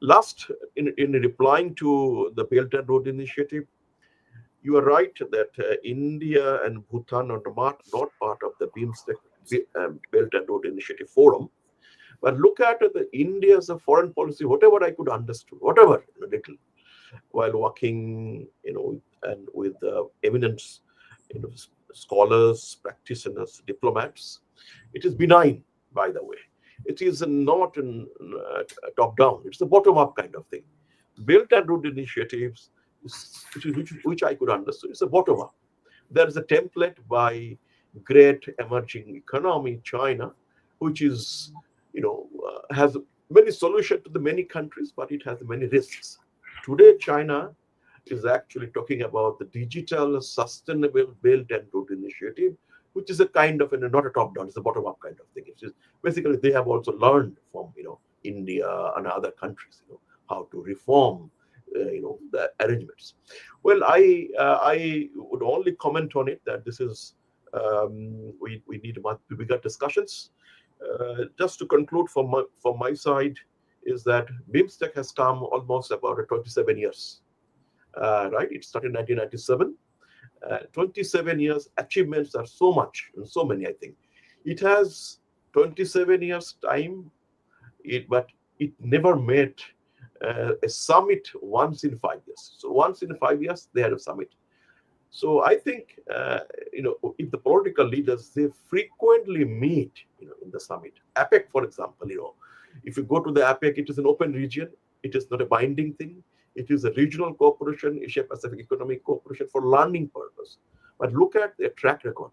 Last, in replying to the Belt and Road Initiative, you are right that India and Bhutan are not part of the BIMSTEC Belt and Road Initiative Forum. But look at the India's foreign policy, whatever I could understand, whatever, a little, while working, and with eminent, scholars, practitioners, diplomats. It is benign, by the way. It is not top-down. It's a bottom-up kind of thing. Belt and Road Initiatives, which I could understand, it's a bottom-up. There is a template by great emerging economy, China, which is, has many solutions to the many countries, but it has many risks. Today, China is actually talking about the digital sustainable Belt and Road Initiative, which is a kind of, not a top-down, it's a bottom-up kind of thing. It's just, basically, they have also learned from, India and other countries, how to reform, the arrangements. Well, I would only comment on it that this is, we need much bigger discussions. Just to conclude from my side is that BIMSTEC has come almost about 27 years. Right? It started in 1997. 27 years, achievements are so much and so many, I think. It has 27 years time, but it never met a summit once in 5 years. So once in 5 years, they had a summit. So I think, if the political leaders, they frequently meet, in the summit. APEC, for example, if you go to the APEC, it is an open region. It is not a binding thing. It is a regional cooperation, Asia-Pacific Economic Cooperation for learning purpose. But look at their track record.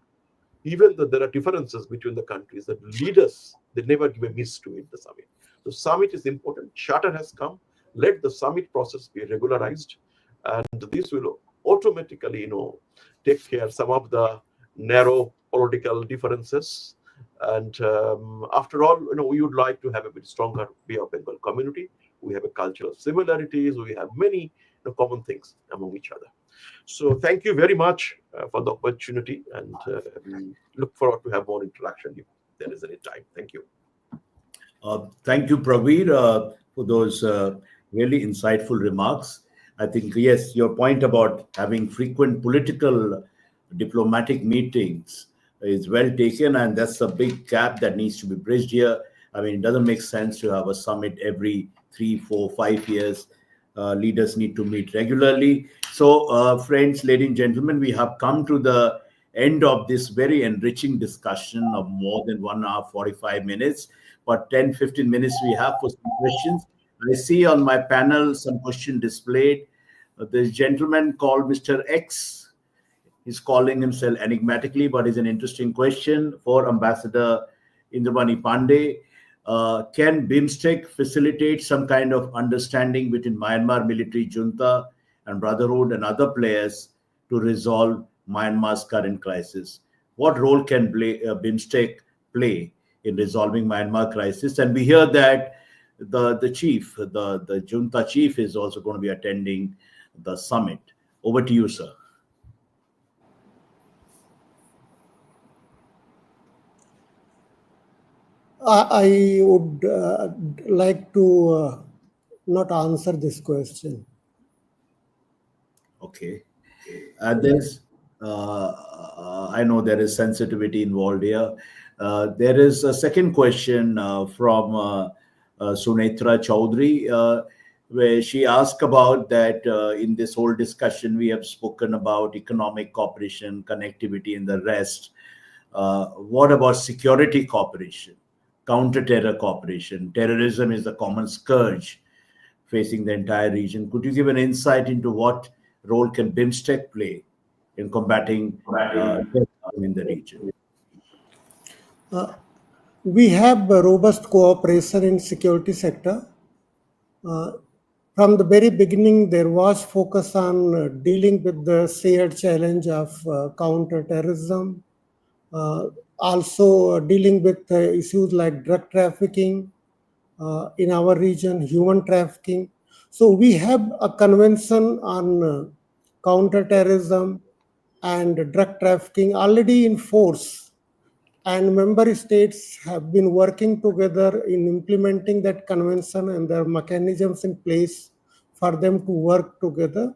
Even though there are differences between the countries, the leaders, they never give a miss to it, the summit. The summit is important. Charter has come. Let the summit process be regularized. And this will automatically, take care of some of the narrow political differences. And after all, we would like to have a bit stronger Bay of Bengal community. We have a cultural similarities. We have many common things among each other. So thank you very much for the opportunity, and we look forward to have more interaction if there is any time. Thank you. Thank you, Praveer, for those really insightful remarks. I think, yes, your point about having frequent political diplomatic meetings is well taken, and that's a big gap that needs to be bridged here. I mean, it doesn't make sense to have a summit every 3, 4, 5 years. Leaders need to meet regularly. So, friends, ladies and gentlemen, we have come to the end of this very enriching discussion of more than 1 hour, 45 minutes. But 10, 15 minutes we have for some questions. I see on my panel some question displayed. This gentleman called Mr. X. He's calling himself enigmatically, but it's an interesting question for Ambassador Indra Mani Pandey. Can BIMSTEC facilitate some kind of understanding between Myanmar military junta and Brotherhood and other players to resolve Myanmar's current crisis? What role can BIMSTEC play in resolving Myanmar crisis? And we hear that the chief, the junta chief, is also going to be attending the summit. Over to you, sir. I would like to not answer this question. Okay. I know there is sensitivity involved here. There is a second question from Sunetra Chaudhary, where she asked about that in this whole discussion, we have spoken about economic cooperation, connectivity, and the rest. What about security cooperation, counter-terror cooperation? Terrorism is a common scourge facing the entire region. Could you give an insight into what role can BIMSTEC play in combating terrorism in the region? we have a robust cooperation in security sector. From the very beginning, there was focus on dealing with the shared challenge of counter-terrorism, also dealing with issues like drug trafficking in our region, human trafficking. So we have a convention on counter-terrorism and drug trafficking already in force, and member states have been working together in implementing that convention, and there are mechanisms in place for them to work together.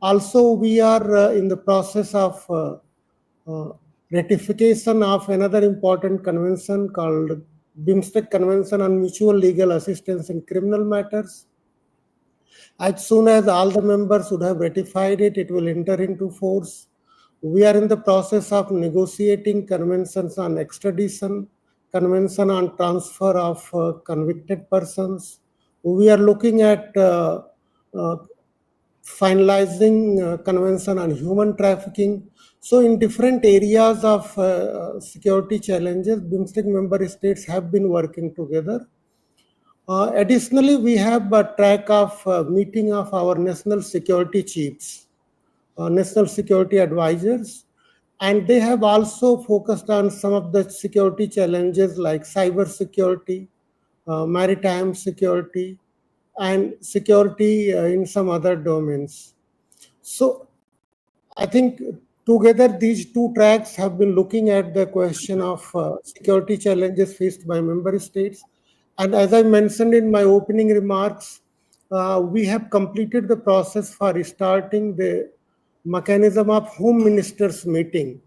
Also, we are in the process of uh, ratification of another important convention called BIMSTEC Convention on Mutual Legal Assistance in Criminal Matters. As soon as all the members would have ratified it, it will enter into force. We are in the process of negotiating conventions on extradition, convention on transfer of convicted persons. We are looking at uh, finalizing convention on human trafficking. So in different areas of security challenges, BIMSTEC member states have been working together. Additionally, we have a track of meeting of our national security chiefs, national security advisors, and they have also focused on some of the security challenges like cyber security, maritime security, and security in some other domains. So I think together these two tracks have been looking at the question of security challenges faced by member states. And as I mentioned in my opening remarks, we have completed the process for starting the mechanism of Home Ministers meeting.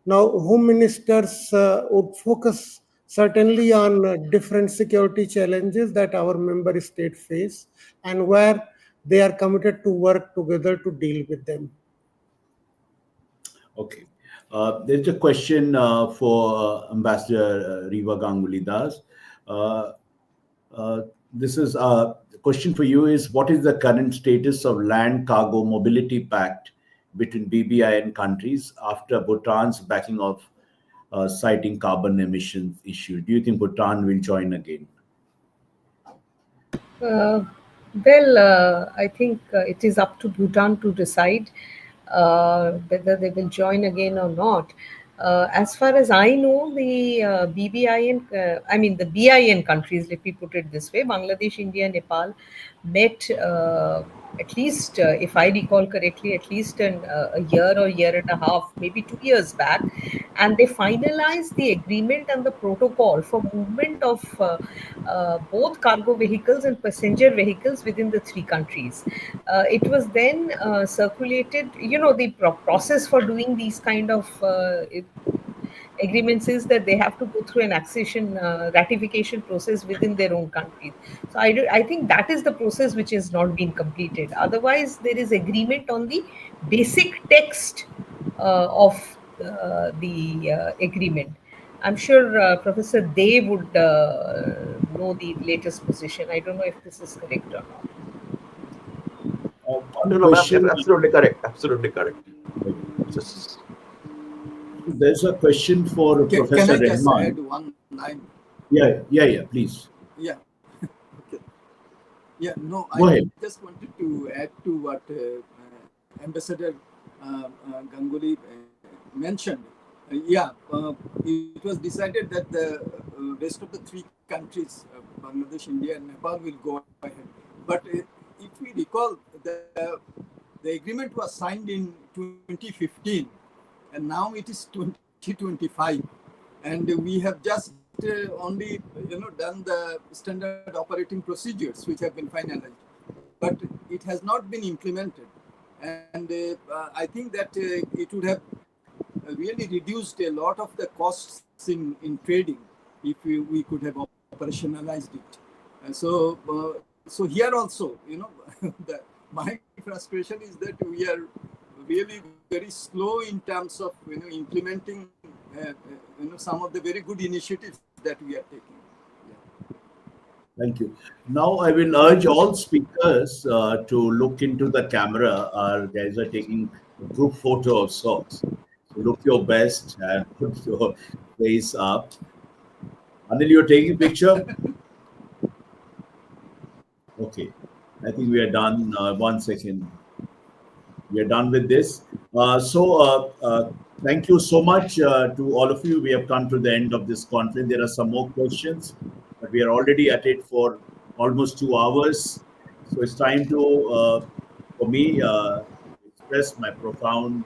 Now, Home Ministers would focus certainly on different security challenges that our member state face and where they are committed to work together to deal with them. Okay. There's a question for Ambassador Riva Ganguly Das. This is the question for you is, what is the current status of land cargo mobility pact between BBIN countries after Bhutan's backing of citing carbon emissions issue? Do you think Bhutan will join again? I think it is up to Bhutan to decide whether they will join again or not. As far as I know, the the BIN countries, let me put it this way, Bangladesh, India, Nepal, met at least, if I recall correctly, at least a year or year and a half, maybe 2 years back, and they finalized the agreement and the protocol for movement of both cargo vehicles and passenger vehicles within the three countries. It was then circulated, the process for doing these kind of agreements is that they have to go through an accession ratification process within their own countries. So I think that is the process which has not been completed. Otherwise, there is agreement on the basic text of the agreement. I'm sure Professor Dev would know the latest position. I don't know if this is correct or not. No, absolutely correct. Absolutely correct. There's a question for Professor Can I just Rahman. add one line? Yeah, please. Yeah. Okay. Yeah, no, Go I ahead. just wanted to add to what Ambassador Ganguly mentioned. It was decided that the rest of the three countries, Bangladesh, India, and Nepal, will go ahead. But if we recall, the agreement was signed in 2015, and now it is 2025, and we have just only done the standard operating procedures which have been finalized, but it has not been implemented. And I think that it would have really reduced a lot of the costs in trading if we could have operationalized it. So here also, my frustration is that we are really very slow in terms of implementing some of the very good initiatives that we are taking. Thank you. Now I will urge all speakers to look into the camera. Our guys are taking a group photo of sorts. So look your best and put your face up. Anil, you're taking a picture? Okay. I think we are done. 1 second. We are done with this. Thank you so much to all of you. We have come to the end of this conference. There are some more questions, but we are already at it for almost 2 hours. So it's time for me, express my profound,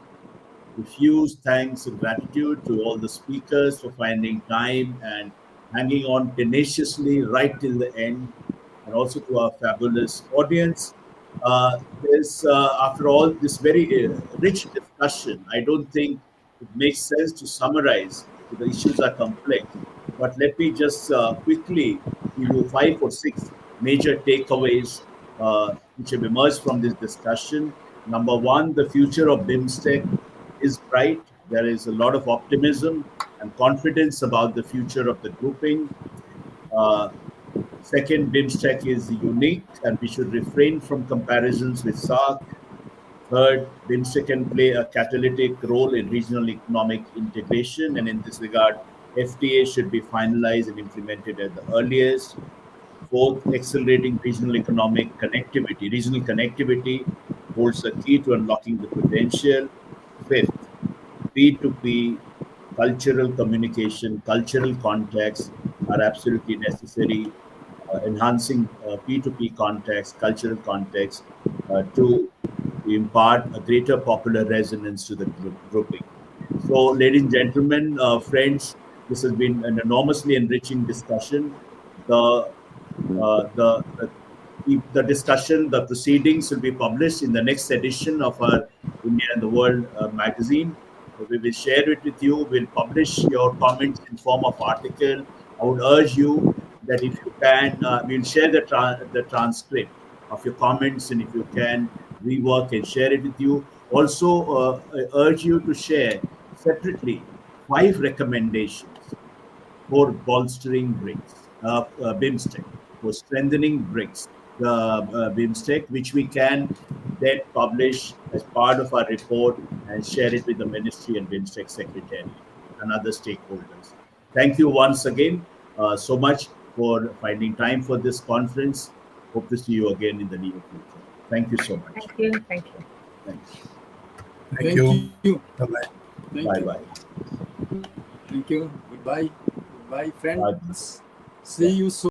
profuse thanks and gratitude to all the speakers for finding time and hanging on tenaciously right till the end, and also to our fabulous audience. After all, this very rich discussion, I don't think it makes sense to summarize. The issues are complex, but let me just quickly give you 5 or 6 major takeaways which have emerged from this discussion. Number one, the future of BIMSTEC is bright. There is a lot of optimism and confidence about the future of the grouping. Second, BIMSTEC is unique and we should refrain from comparisons with SARC. Third, BIMSTEC can play a catalytic role in regional economic integration, and in this regard, FTA should be finalized and implemented at the earliest. Fourth, accelerating regional economic connectivity. Regional connectivity holds a key to unlocking the potential. Fifth, P2P, cultural communication, cultural contacts are absolutely necessary. Enhancing P2P contacts, cultural contacts, to impart a greater popular resonance to the grouping. So, ladies and gentlemen, friends, this has been an enormously enriching discussion. The the discussion, the proceedings will be published in the next edition of our India and the World magazine. We will share it with you. We'll publish your comments in form of article. I would urge you that if you can, we'll share the transcript of your comments, and if you can, rework and share it with you. Also, I urge you to share separately 5 recommendations for bolstering BIMSTEC, for strengthening BIMSTEC, which we can then publish as part of our report and share it with the Ministry and BIMSTEC Secretariat and other stakeholders. Thank you once again so much for finding time for this conference. Hope to see you again in the near future. Thank you so much. Thank you. Thank you. Thanks. Thank you. you. Bye-bye. Thank Bye you. bye. Thank you. Goodbye. Goodbye, friends. Bye. See you soon.